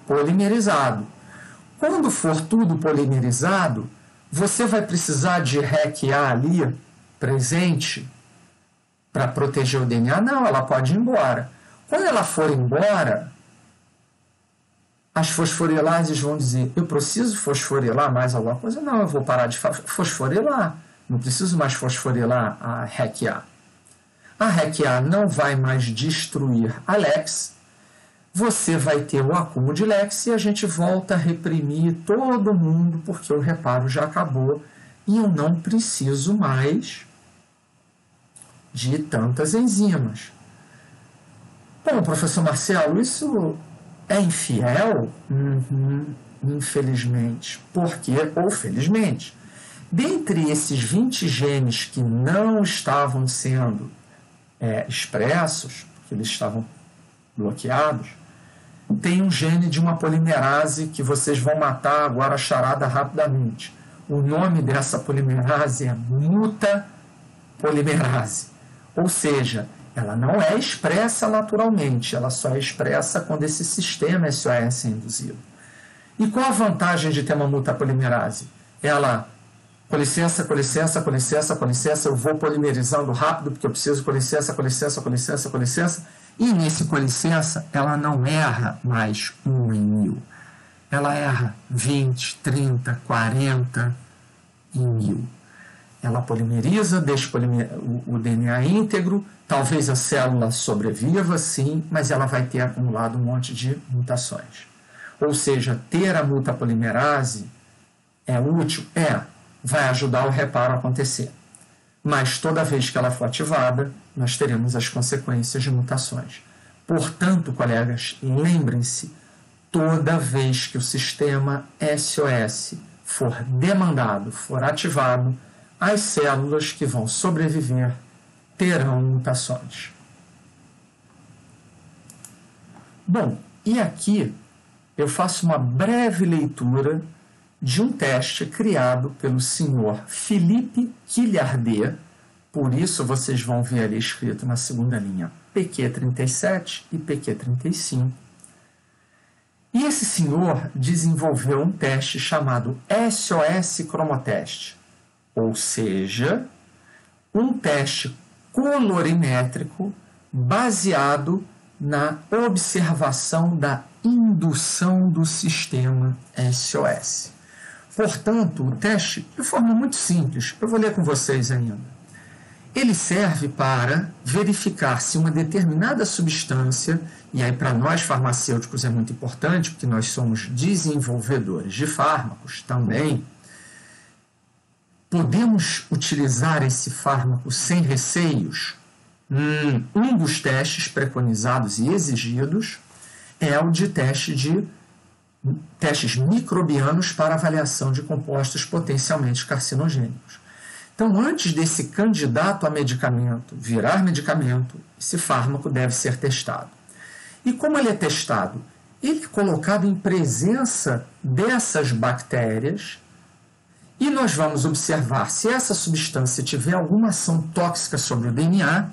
polimerizado. Quando for tudo polimerizado, você vai precisar de REC-A ali presente para proteger o DNA? Não, ela pode ir embora. Quando ela for embora, as fosforilases vão dizer, eu preciso fosforilar mais alguma coisa? Não, eu vou parar de fosforilar. Não preciso mais fosforilar a REC-A. A REC-A não vai mais destruir a LEX, você vai ter o acúmulo de LEX e a gente volta a reprimir todo mundo porque o reparo já acabou e eu não preciso mais de tantas enzimas. Bom, professor Marcelo, isso é infiel? Infelizmente. Por quê? Ou felizmente. Dentre esses 20 genes que não estavam sendo expressos, porque eles estavam bloqueados, tem um gene de uma polimerase que vocês vão matar agora a charada rapidamente. O nome dessa polimerase é mutapolimerase. Ou seja, ela não é expressa naturalmente, ela só é expressa quando esse sistema SOS é induzido. E qual a vantagem de ter uma mutapolimerase? Ela, com licença, com licença, com licença, com licença, eu vou polimerizando rápido, porque eu preciso com licença, com licença, com licença, com licença. E nesse com licença, ela não erra mais 1 em 1000. Ela erra 20, 30, 40 em 1000. Ela polimeriza, deixa o DNA íntegro, talvez a célula sobreviva, sim, mas ela vai ter acumulado um monte de mutações. Ou seja, ter a mutapolimerase é útil? Vai ajudar o reparo a acontecer. Mas toda vez que ela for ativada, nós teremos as consequências de mutações. Portanto, colegas, lembrem-se, toda vez que o sistema SOS for demandado, for ativado, as células que vão sobreviver terão mutações. Bom, e aqui eu faço uma breve leitura de um teste criado pelo senhor Philippe Guillardet, por isso vocês vão ver ali escrito na segunda linha PQ37 e PQ35. E esse senhor desenvolveu um teste chamado SOS cromoteste, ou seja, um teste colorimétrico baseado na observação da indução do sistema SOS. Portanto, o teste, de forma muito simples, eu vou ler com vocês ainda. Ele serve para verificar se uma determinada substância, e aí para nós farmacêuticos é muito importante, porque nós somos desenvolvedores de fármacos também, podemos utilizar esse fármaco sem receios? Um dos testes preconizados e exigidos é o de testes microbianos para avaliação de compostos potencialmente carcinogênicos. Então, antes desse candidato a medicamento virar medicamento, esse fármaco deve ser testado. E como ele é testado? Ele é colocado em presença dessas bactérias e nós vamos observar se essa substância tiver alguma ação tóxica sobre o DNA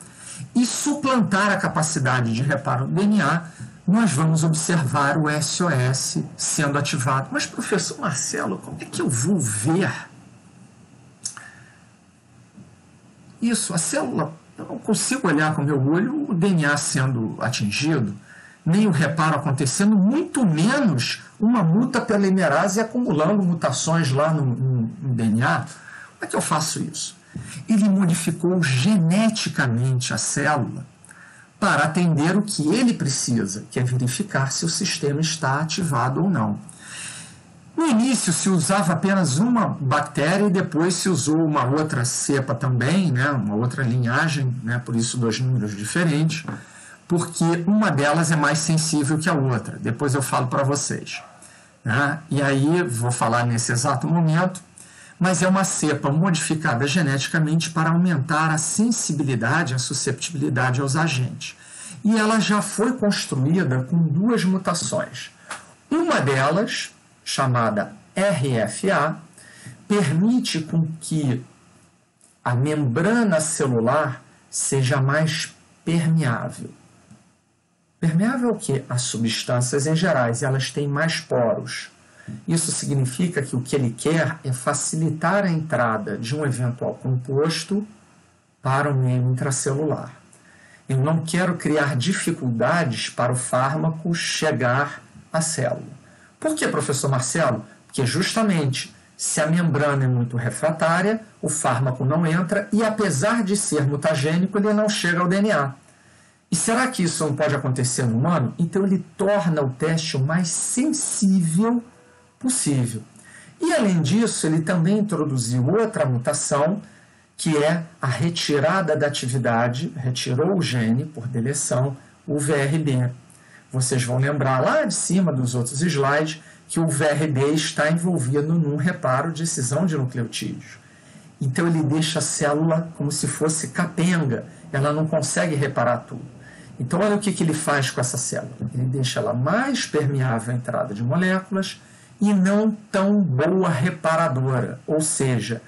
e suplantar a capacidade de reparo do DNA, nós vamos observar o SOS sendo ativado. Mas, professor Marcelo, como é que eu vou ver isso? A célula, eu não consigo olhar com o meu olho o DNA sendo atingido, nem o reparo acontecendo, muito menos uma mutapolimerase acumulando mutações lá no DNA. Como é que eu faço isso? Ele modificou geneticamente a célula para atender o que ele precisa, que é verificar se o sistema está ativado ou não. No início se usava apenas uma bactéria e depois se usou uma outra cepa também, né, uma outra linhagem, né, por isso 2 números diferentes, porque uma delas é mais sensível que a outra. Depois eu falo para vocês. Né? E aí vou falar nesse exato momento, mas é uma cepa modificada geneticamente para aumentar a sensibilidade, a susceptibilidade aos agentes. E ela já foi construída com 2 mutações. Uma delas, chamada RFA, permite com que a membrana celular seja mais permeável. Permeável o quê? As substâncias em gerais, elas têm mais poros. Isso significa que o que ele quer é facilitar a entrada de um eventual composto para o meio intracelular. Eu não quero criar dificuldades para o fármaco chegar à célula. Por que, professor Marcelo? Porque justamente se a membrana é muito refratária, o fármaco não entra e, apesar de ser mutagênico, ele não chega ao DNA. E será que isso não pode acontecer no humano? Então ele torna o teste o mais sensível possível. E além disso, ele também introduziu outra mutação, que é a retirada da atividade, retirou o gene por deleção, o VRB. Vocês vão lembrar lá de cima dos outros slides que o VRB está envolvido num reparo de cisão de nucleotídeos. Então ele deixa a célula como se fosse capenga, ela não consegue reparar tudo. Então olha o que ele faz com essa célula. Ele deixa ela mais permeável à entrada de moléculas e não tão boa reparadora, ou seja,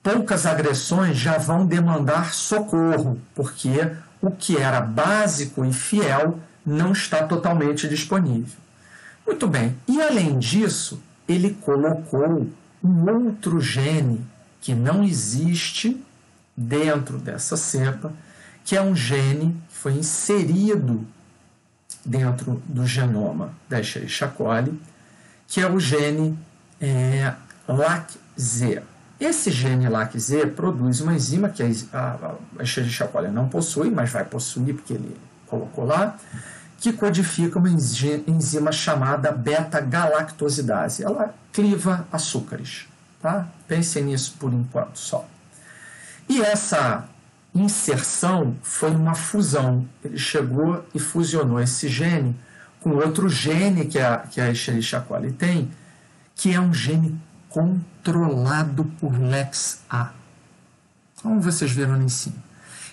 poucas agressões já vão demandar socorro, porque o que era básico e fiel não está totalmente disponível. Muito bem, e além disso, ele colocou um outro gene que não existe dentro dessa cepa, que é um gene que foi inserido dentro do genoma da Escherichia coli, que é o gene LAC-Z. Esse gene LAC-Z produz uma enzima que a Escherichia coli não possui, mas vai possuir porque ele colocou lá, que codifica uma enzima chamada beta-galactosidase. Ela cliva açúcares. Tá? Pensem nisso por enquanto só. E essa inserção foi uma fusão. Ele chegou e fusionou esse gene com outro gene que a Escherichia coli tem, que é um gene controlado por LEX-A. Como vocês viram ali em cima.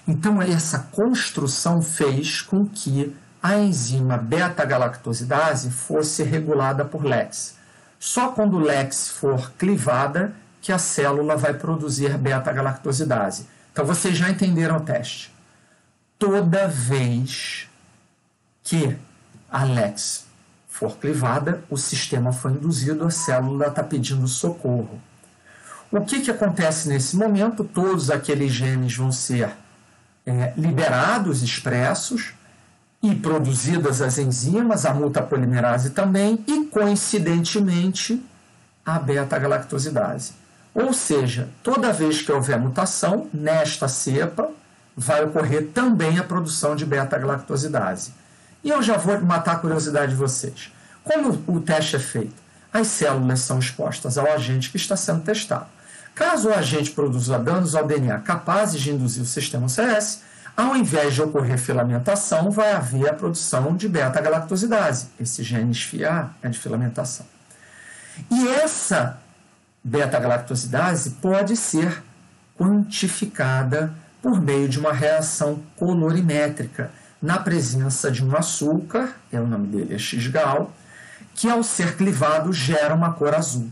Então, essa construção fez com que a enzima beta-galactosidase fosse regulada por LEX. Só quando LEX for clivada que a célula vai produzir beta-galactosidase. Então, vocês já entenderam o teste. Toda vez que a LEX for clivada, o sistema foi induzido, a célula está pedindo socorro. O que acontece nesse momento? Todos aqueles genes vão ser liberados, expressos, e produzidas as enzimas, a mutapolimerase também, e coincidentemente a beta-galactosidase. Ou seja, toda vez que houver mutação, nesta cepa, vai ocorrer também a produção de beta-galactosidase. E eu já vou matar a curiosidade de vocês. Como o teste é feito? As células são expostas ao agente que está sendo testado. Caso o agente produza danos ao DNA capazes de induzir o sistema CS, ao invés de ocorrer filamentação, vai haver a produção de beta-galactosidase. Esse gene SFIA é de filamentação. E essa beta-galactosidase pode ser quantificada por meio de uma reação colorimétrica na presença de um açúcar, o nome dele é X-gal, que ao ser clivado gera uma cor azul.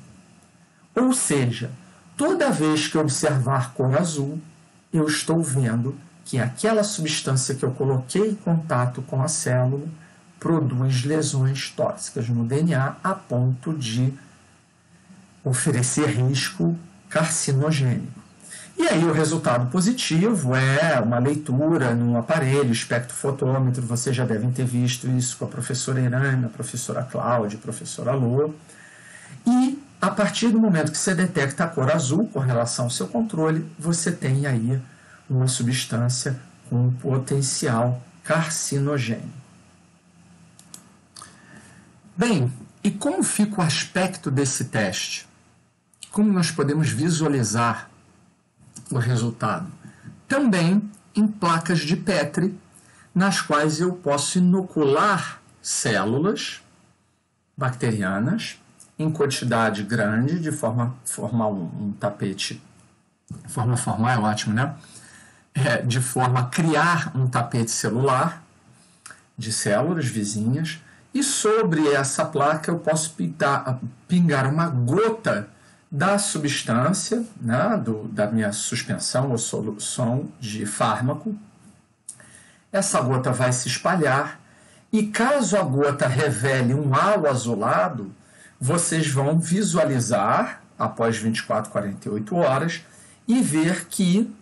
Ou seja, toda vez que eu observar cor azul, eu estou vendo que aquela substância que eu coloquei em contato com a célula produz lesões tóxicas no DNA a ponto de oferecer risco carcinogênico. E aí o resultado positivo é uma leitura no aparelho espectrofotômetro, vocês já devem ter visto isso com a professora Irânia, a professora Cláudia, a professora Alô. E a partir do momento que você detecta a cor azul com relação ao seu controle, você tem aí uma substância com um potencial carcinogênico. Bem, e como fica o aspecto desse teste? Como nós podemos visualizar o resultado? Também em placas de Petri, nas quais eu posso inocular células bacterianas em quantidade grande, de forma a formar um tapete. Forma a formar é ótimo, né? De forma a criar um tapete celular de células vizinhas, e sobre essa placa eu posso pingar uma gota da substância, né, da minha suspensão ou solução de fármaco. Essa gota vai se espalhar e caso a gota revele um halo azulado, vocês vão visualizar após 24, 48 horas e ver que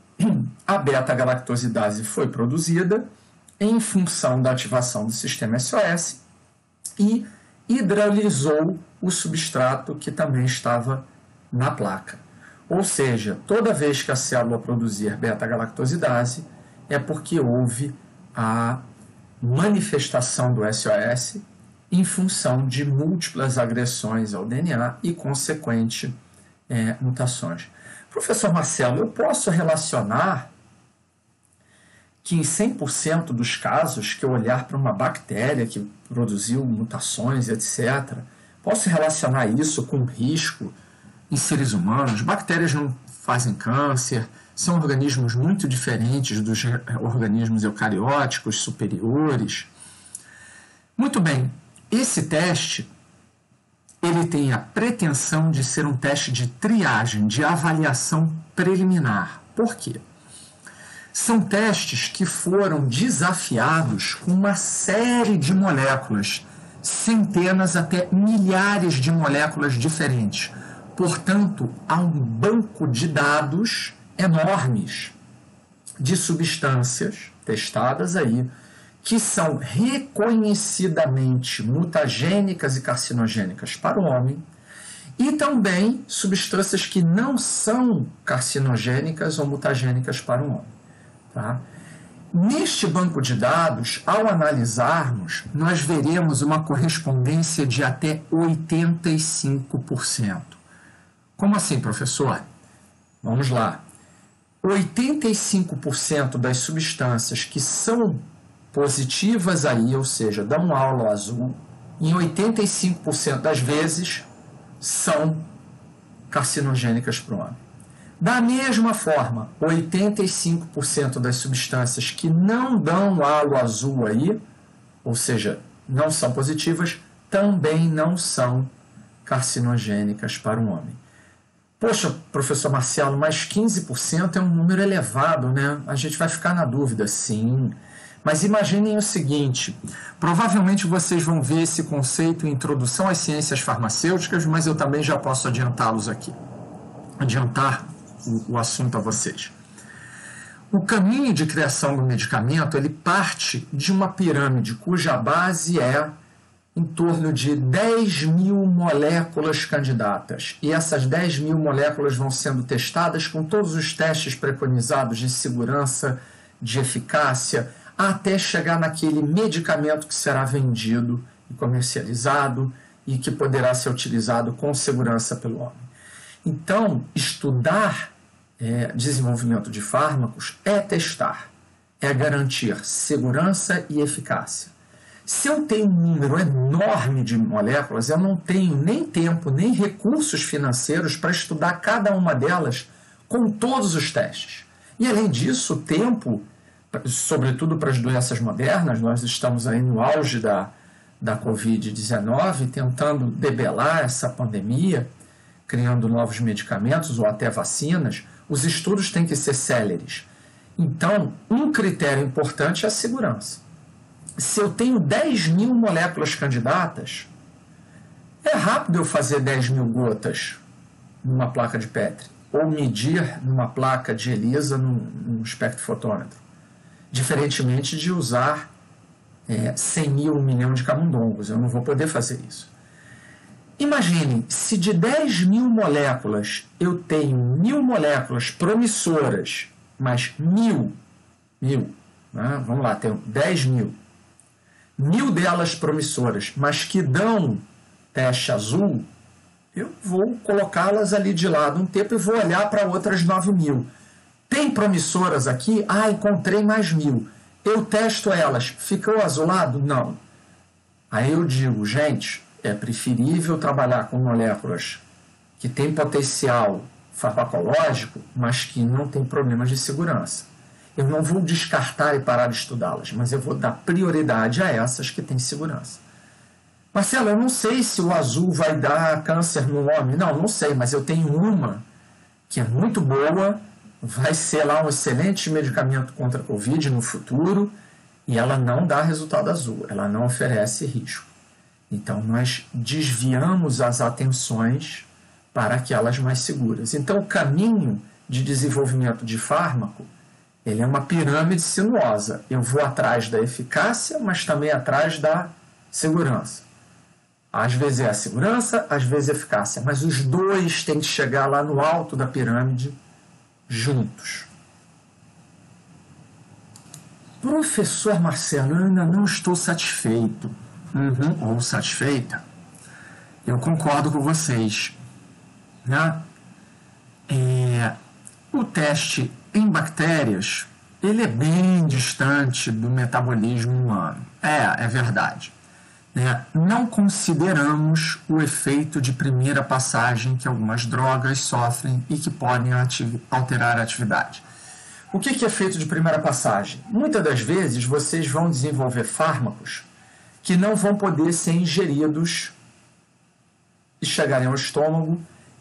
a beta-galactosidase foi produzida em função da ativação do sistema SOS e hidrolisou o substrato que também estava na placa. Ou seja, toda vez que a célula produzir beta-galactosidase é porque houve a manifestação do SOS em função de múltiplas agressões ao DNA e consequente mutações. Professor Marcelo, eu posso relacionar que em 100% dos casos que eu olhar para uma bactéria que produziu mutações, etc., posso relacionar isso com risco em seres humanos? Bactérias não fazem câncer, são organismos muito diferentes dos organismos eucarióticos superiores. Muito bem, esse teste ele tem a pretensão de ser um teste de triagem, de avaliação preliminar. Por quê? São testes que foram desafiados com uma série de moléculas, centenas até milhares de moléculas diferentes. Portanto, há um banco de dados enormes de substâncias testadas aí, que são reconhecidamente mutagênicas e carcinogênicas para o homem, e também substâncias que não são carcinogênicas ou mutagênicas para o homem. Tá? Neste banco de dados, ao analisarmos, nós veremos uma correspondência de até 85%. Como assim, professor? Vamos lá. 85% das substâncias que são positivas aí, ou seja, dão um halo azul, em 85% das vezes são carcinogênicas para o homem. Da mesma forma, 85% das substâncias que não dão halo azul aí, ou seja, não são positivas, também não são carcinogênicas para o homem. Poxa, professor Marcelo, mas 15% é um número elevado, né? A gente vai ficar na dúvida, sim. Mas imaginem o seguinte, provavelmente vocês vão ver esse conceito em Introdução às Ciências Farmacêuticas, mas eu também já posso adiantar o assunto a vocês. O caminho de criação do medicamento, ele parte de uma pirâmide cuja base é em torno de 10.000 moléculas candidatas. E essas 10.000 moléculas vão sendo testadas com todos os testes preconizados de segurança, de eficácia, até chegar naquele medicamento que será vendido e comercializado e que poderá ser utilizado com segurança pelo homem. Então, estudar desenvolvimento de fármacos é testar, é garantir segurança e eficácia. Se eu tenho um número enorme de moléculas, eu não tenho nem tempo, nem recursos financeiros para estudar cada uma delas com todos os testes. E, além disso, o tempo, sobretudo para as doenças modernas, nós estamos aí no auge da Covid-19, tentando debelar essa pandemia, criando novos medicamentos ou até vacinas, os estudos têm que ser céleres. Então, um critério importante é a segurança. Se eu tenho 10.000 moléculas candidatas, é rápido eu fazer 10.000 gotas numa placa de Petri, ou medir numa placa de ELISA num espectrofotômetro, diferentemente de usar 100.000, 1 milhão de camundongos. Eu não vou poder fazer isso. Imagine, se de 10.000 moléculas eu tenho 1.000 moléculas promissoras, mas 1.000, né? Vamos lá, tenho 10.000. 1.000 delas promissoras, mas que dão teste azul, eu vou colocá-las ali de lado um tempo e vou olhar para outras 9.000. Tem promissoras aqui? Encontrei mais 1.000. Eu testo elas. Ficou azulado? Não. Aí eu digo, gente, é preferível trabalhar com moléculas que têm potencial farmacológico, mas que não têm problemas de segurança. Eu não vou descartar e parar de estudá-las, mas eu vou dar prioridade a essas que têm segurança. Marcelo, eu não sei se o azul vai dar câncer no homem. Não sei, mas eu tenho uma que é muito boa, vai ser lá um excelente medicamento contra a Covid no futuro, e ela não dá resultado azul, ela não oferece risco. Então, nós desviamos as atenções para aquelas mais seguras. Então, o caminho de desenvolvimento de fármaco, ele é uma pirâmide sinuosa. Eu vou atrás da eficácia, mas também atrás da segurança. Às vezes é a segurança, às vezes é a eficácia, mas os dois têm que chegar lá no alto da pirâmide juntos. Professor Marcelo, eu ainda não estou satisfeito. Ou satisfeita. Eu concordo com vocês. Né? O teste em bactérias, ele é bem distante do metabolismo humano. É verdade. Não consideramos o efeito de primeira passagem que algumas drogas sofrem e que podem alterar a atividade. O que é efeito de primeira passagem? Muitas das vezes vocês vão desenvolver fármacos que não vão poder ser ingeridos e chegarem ao estômago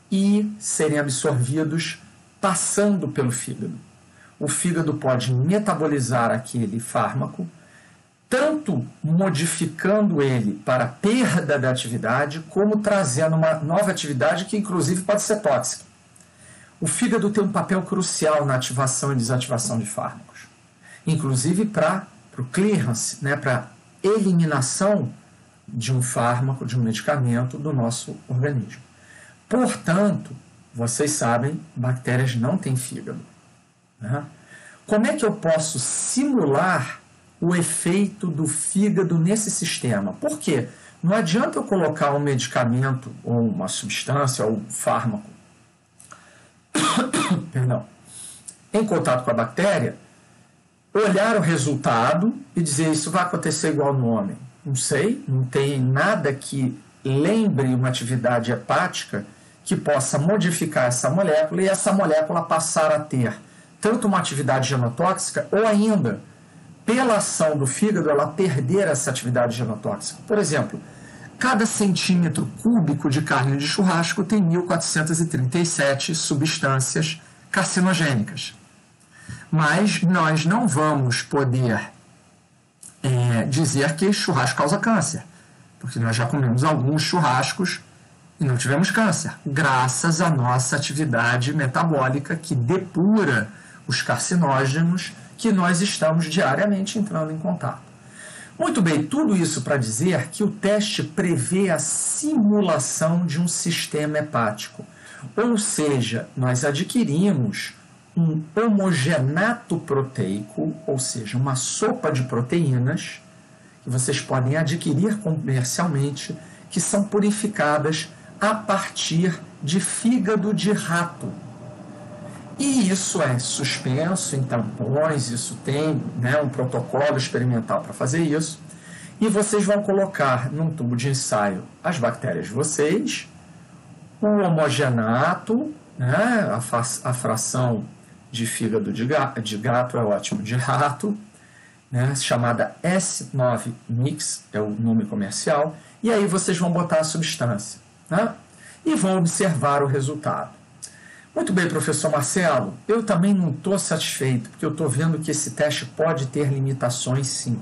e serem absorvidos passando pelo fígado. O fígado pode metabolizar aquele fármaco, tanto modificando ele para perda da atividade, como trazendo uma nova atividade que, inclusive, pode ser tóxica. O fígado tem um papel crucial na ativação e desativação de fármacos, inclusive para o clearance, né, para eliminação de um fármaco, de um medicamento do nosso organismo. Portanto, vocês sabem, bactérias não têm fígado. Né? Como é que eu posso simular o efeito do fígado nesse sistema? Por quê? Não adianta eu colocar um medicamento, ou uma substância, ou um fármaco, em contato com a bactéria, olhar o resultado e dizer isso vai acontecer igual no homem. Não sei, não tem nada que lembre uma atividade hepática que possa modificar essa molécula e essa molécula passar a ter tanto uma atividade genotóxica ou ainda, pela ação do fígado, ela perder essa atividade genotóxica. Por exemplo, cada centímetro cúbico de carne de churrasco tem 1.437 substâncias carcinogênicas. Mas nós não vamos poder dizer que churrasco causa câncer, porque nós já comemos alguns churrascos e não tivemos câncer, graças à nossa atividade metabólica que depura os carcinógenos que nós estamos diariamente entrando em contato. Muito bem, tudo isso para dizer que o teste prevê a simulação de um sistema hepático, ou seja, nós adquirimos um homogenato proteico, ou seja, uma sopa de proteínas, que vocês podem adquirir comercialmente, que são purificadas a partir de fígado de rato. E isso é suspenso em tampões, isso tem um protocolo experimental para fazer isso. E vocês vão colocar num tubo de ensaio as bactérias de vocês, o homogenato, a fração de fígado de gato é ótimo, de rato, chamada S9 Mix, é o nome comercial, e aí vocês vão botar a substância e vão observar o resultado. Muito bem, professor Marcelo, eu também não estou satisfeito, porque eu estou vendo que esse teste pode ter limitações, sim.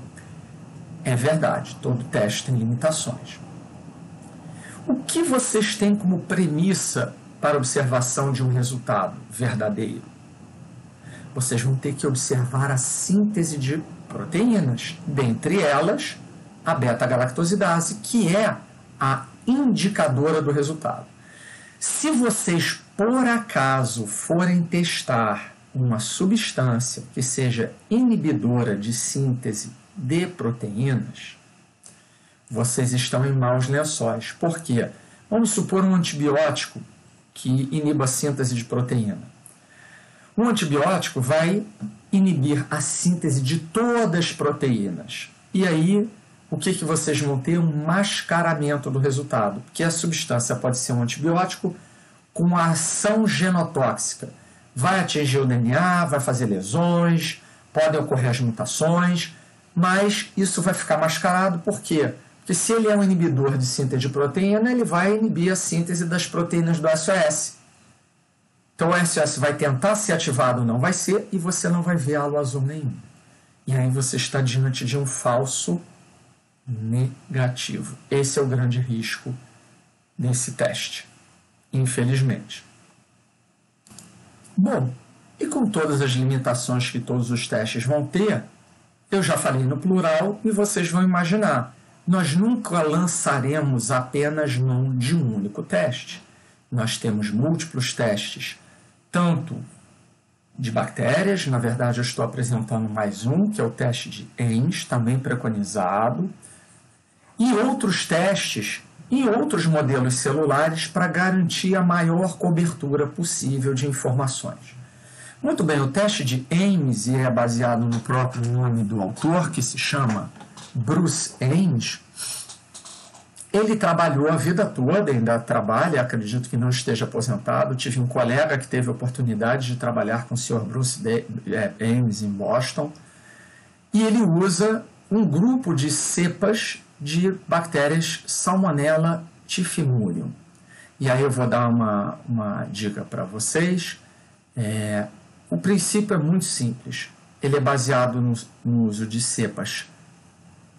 É verdade, todo teste tem limitações. O que vocês têm como premissa para a observação de um resultado verdadeiro? Vocês vão ter que observar a síntese de proteínas, dentre elas a beta-galactosidase, que é a indicadora do resultado. Se vocês, por acaso, forem testar uma substância que seja inibidora de síntese de proteínas, vocês estão em maus lençóis. Por quê? Vamos supor um antibiótico que iniba a síntese de proteína. Um antibiótico vai inibir a síntese de todas as proteínas. E aí, o que vocês vão ter? Um mascaramento do resultado. Porque a substância pode ser um antibiótico com ação genotóxica. Vai atingir o DNA, vai fazer lesões, podem ocorrer as mutações, mas isso vai ficar mascarado. Por quê? Porque se ele é um inibidor de síntese de proteína, ele vai inibir a síntese das proteínas do SOS. Então o SOS vai tentar ser ativado, não vai ser, e você não vai ver halo azul nenhum. E aí você está diante de um falso negativo. Esse é o grande risco desse teste, infelizmente. Bom, e com todas as limitações que todos os testes vão ter, eu já falei no plural e vocês vão imaginar, nós nunca lançaremos apenas mão de um único teste. Nós temos múltiplos testes, tanto de bactérias, na verdade eu estou apresentando mais um, que é o teste de ENS, também preconizado, e outros testes e outros modelos celulares para garantir a maior cobertura possível de informações. Muito bem, o teste de Ames é baseado no próprio nome do autor, que se chama Bruce Ames. Ele trabalhou a vida toda, ainda trabalha, acredito que não esteja aposentado. Tive um colega que teve a oportunidade de trabalhar com o Sr. Bruce Ames em Boston. E ele usa um grupo de cepas de bactérias Salmonella typhimurium. E aí eu vou dar uma dica para vocês. O princípio é muito simples. Ele é baseado no uso de cepas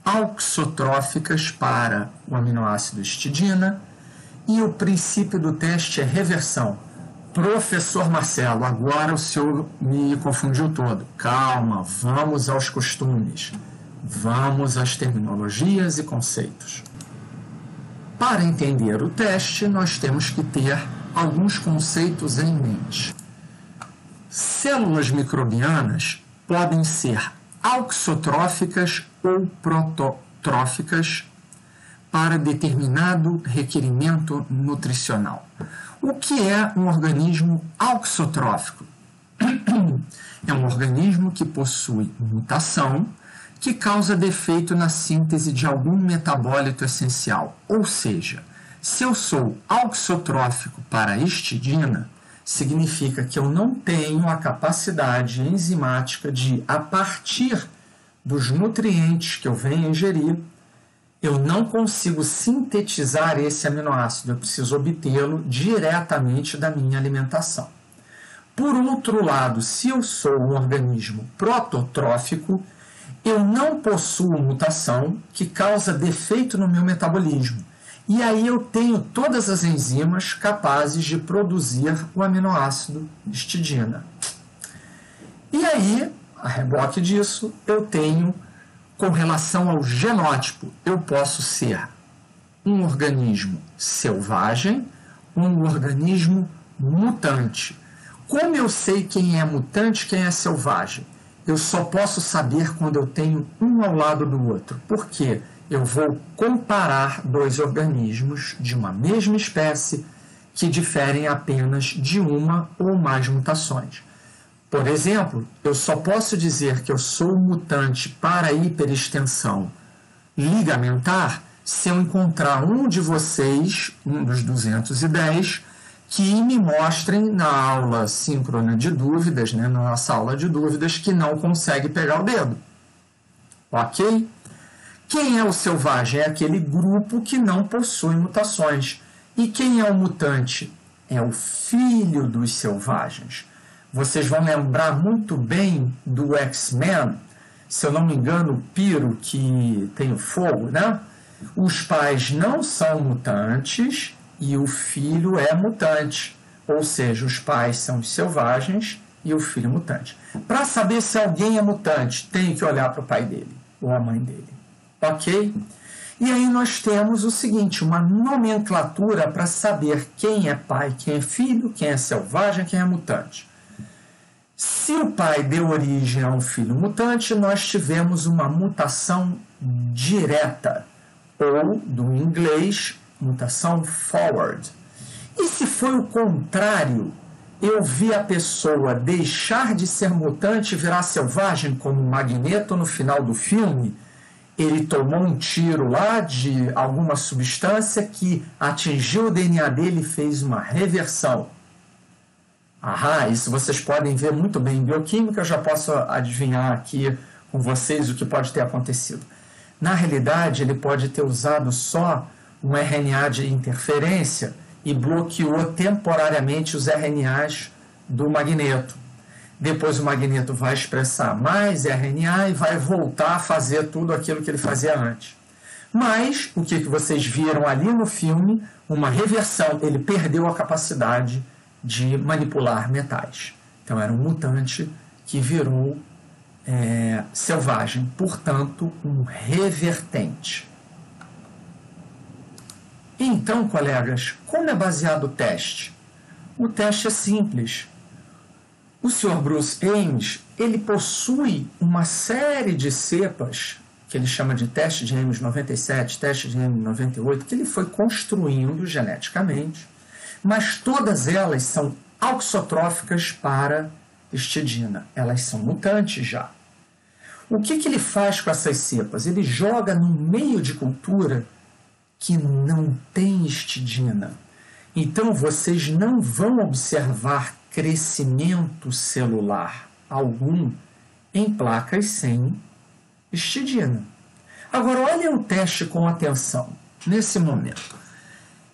auxotróficas para o aminoácido histidina, e o princípio do teste é reversão. Professor Marcelo, agora o senhor me confundiu todo. Calma, vamos aos costumes, vamos às terminologias e conceitos. Para entender o teste, nós temos que ter alguns conceitos em mente. Células microbianas podem ser auxotróficas ou prototróficas para determinado requerimento nutricional. O que é um organismo auxotrófico? É um organismo que possui mutação que causa defeito na síntese de algum metabólito essencial. Ou seja, se eu sou auxotrófico para a histidina, significa que eu não tenho a capacidade enzimática de, a partir dos nutrientes que eu venho ingerir, eu não consigo sintetizar esse aminoácido, eu preciso obtê-lo diretamente da minha alimentação. Por outro lado, se eu sou um organismo prototrófico, eu não possuo mutação que causa defeito no meu metabolismo. E aí eu tenho todas as enzimas capazes de produzir o aminoácido histidina. E aí, a reboque disso, eu tenho, com relação ao genótipo, eu posso ser um organismo selvagem, um organismo mutante. Como eu sei quem é mutante e quem é selvagem? Eu só posso saber quando eu tenho um ao lado do outro. Por quê? Eu vou comparar dois organismos de uma mesma espécie que diferem apenas de uma ou mais mutações. Por exemplo, eu só posso dizer que eu sou mutante para hiperextensão ligamentar se eu encontrar um de vocês, um dos 210, que me mostrem na aula síncrona de dúvidas, na nossa aula de dúvidas, que não consegue pegar o dedo. Ok? Quem é o selvagem? É aquele grupo que não possui mutações. E quem é o mutante? É o filho dos selvagens. Vocês vão lembrar muito bem do X-Men, se eu não me engano, o Piro, que tem o fogo, né? Os pais não são mutantes e o filho é mutante. Ou seja, os pais são os selvagens e o filho mutante. Para saber se alguém é mutante, tem que olhar para o pai dele ou a mãe dele. Ok? E aí nós temos o seguinte, uma nomenclatura para saber quem é pai, quem é filho, quem é selvagem, quem é mutante. Se o pai deu origem a um filho mutante, nós tivemos uma mutação direta, ou, do inglês, mutação forward. E se foi o contrário, eu vi a pessoa deixar de ser mutante e virar selvagem, como Magneto no final do filme, ele tomou um tiro lá de alguma substância que atingiu o DNA dele e fez uma reversão. Isso vocês podem ver muito bem em bioquímica, eu já posso adivinhar aqui com vocês o que pode ter acontecido. Na realidade, ele pode ter usado só um RNA de interferência e bloqueou temporariamente os RNAs do Magneto. Depois o Magneto vai expressar mais RNA e vai voltar a fazer tudo aquilo que ele fazia antes. Mas, o que vocês viram ali no filme, uma reversão, ele perdeu a capacidade de manipular metais. Então era um mutante que virou selvagem, portanto um revertente. Então, colegas, como é baseado o teste? O teste é simples. O Sr. Bruce Ames, ele possui uma série de cepas, que ele chama de teste de Ames 97, teste de Ames 98, que ele foi construindo geneticamente, mas todas elas são auxotróficas para histidina. Elas são mutantes já. O que ele faz com essas cepas? Ele joga no meio de cultura que não tem histidina. Então, vocês não vão observar crescimento celular algum em placas sem histidina. Agora, olhem o teste com atenção. Nesse momento,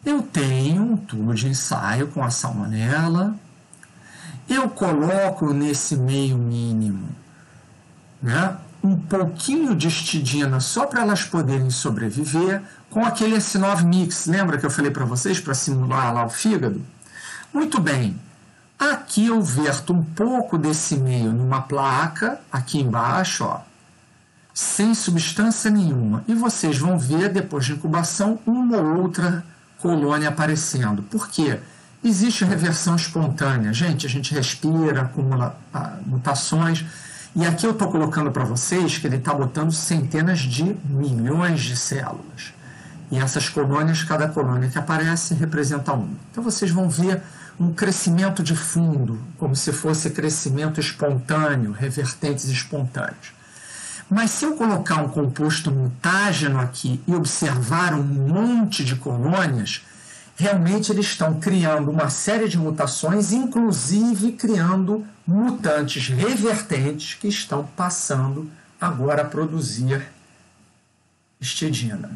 eu tenho um tubo de ensaio com a salmonela, eu coloco nesse meio mínimo, um pouquinho de histidina só para elas poderem sobreviver, com aquele S9 mix, lembra que eu falei para vocês para simular lá o fígado? Muito bem, aqui eu verto um pouco desse meio numa placa, aqui embaixo, sem substância nenhuma, e vocês vão ver depois de incubação uma ou outra colônia aparecendo. Por quê? Existe reversão espontânea, gente, a gente respira, acumula mutações. E aqui eu estou colocando para vocês que ele está botando centenas de milhões de células. E essas colônias, cada colônia que aparece representa uma. Então vocês vão ver um crescimento de fundo, como se fosse crescimento espontâneo, revertentes espontâneos. Mas se eu colocar um composto mutágeno aqui e observar um monte de colônias, realmente eles estão criando uma série de mutações, inclusive criando mutantes revertentes que estão passando agora a produzir histidina.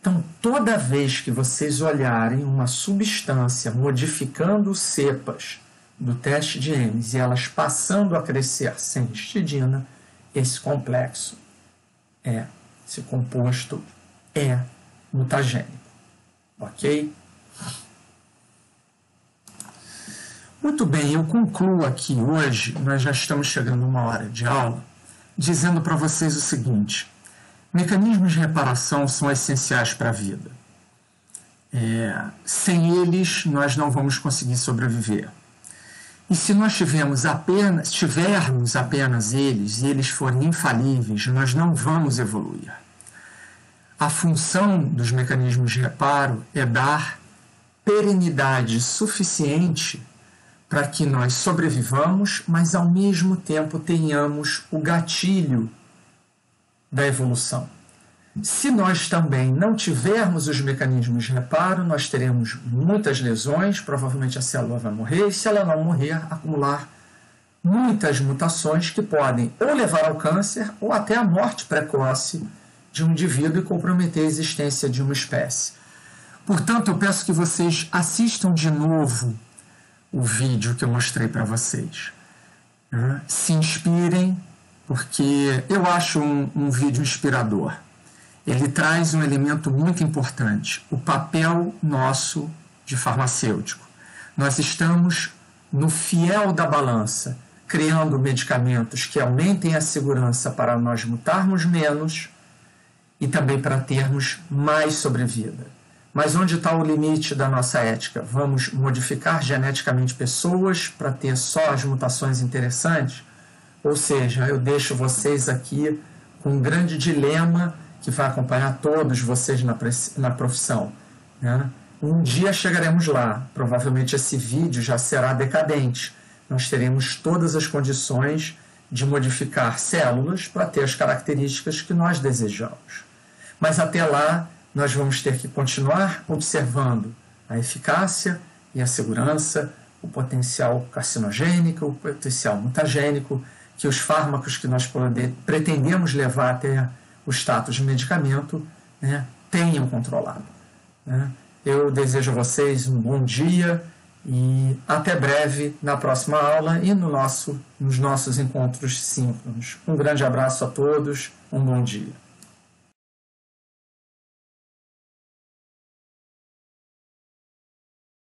Então, toda vez que vocês olharem uma substância modificando cepas do teste de Ames e elas passando a crescer sem histidina, esse complexo esse composto é mutagênico. Ok? Muito bem, eu concluo aqui hoje, nós já estamos chegando a 1 hora de aula, dizendo para vocês o seguinte: mecanismos de reparação são essenciais para a vida. Sem eles, nós não vamos conseguir sobreviver. E se nós tivermos apenas eles, e eles forem infalíveis, nós não vamos evoluir. A função dos mecanismos de reparo é dar perenidade suficiente para que nós sobrevivamos, mas ao mesmo tempo tenhamos o gatilho da evolução. Se nós também não tivermos os mecanismos de reparo, nós teremos muitas lesões, provavelmente a célula vai morrer, e se ela não morrer, acumular muitas mutações que podem ou levar ao câncer ou até à morte precoce de um indivíduo e comprometer a existência de uma espécie. Portanto, eu peço que vocês assistam de novo o vídeo que eu mostrei para vocês. Se inspirem, porque eu acho um vídeo inspirador. Ele traz um elemento muito importante, o papel nosso de farmacêutico. Nós estamos no fiel da balança, criando medicamentos que aumentem a segurança para nós mutarmos menos e também para termos mais sobrevida. Mas onde está o limite da nossa ética? Vamos modificar geneticamente pessoas para ter só as mutações interessantes? Ou seja, eu deixo vocês aqui com um grande dilema que vai acompanhar todos vocês na profissão. Um dia chegaremos lá. Provavelmente esse vídeo já será decadente. Nós teremos todas as condições de modificar células para ter as características que nós desejamos. Mas até lá, nós vamos ter que continuar observando a eficácia e a segurança, o potencial carcinogênico, o potencial mutagênico, que os fármacos que nós pretendemos levar até o status de medicamento tenham controlado. Eu desejo a vocês um bom dia e até breve na próxima aula e nos nossos encontros síncronos. Um grande abraço a todos, um bom dia.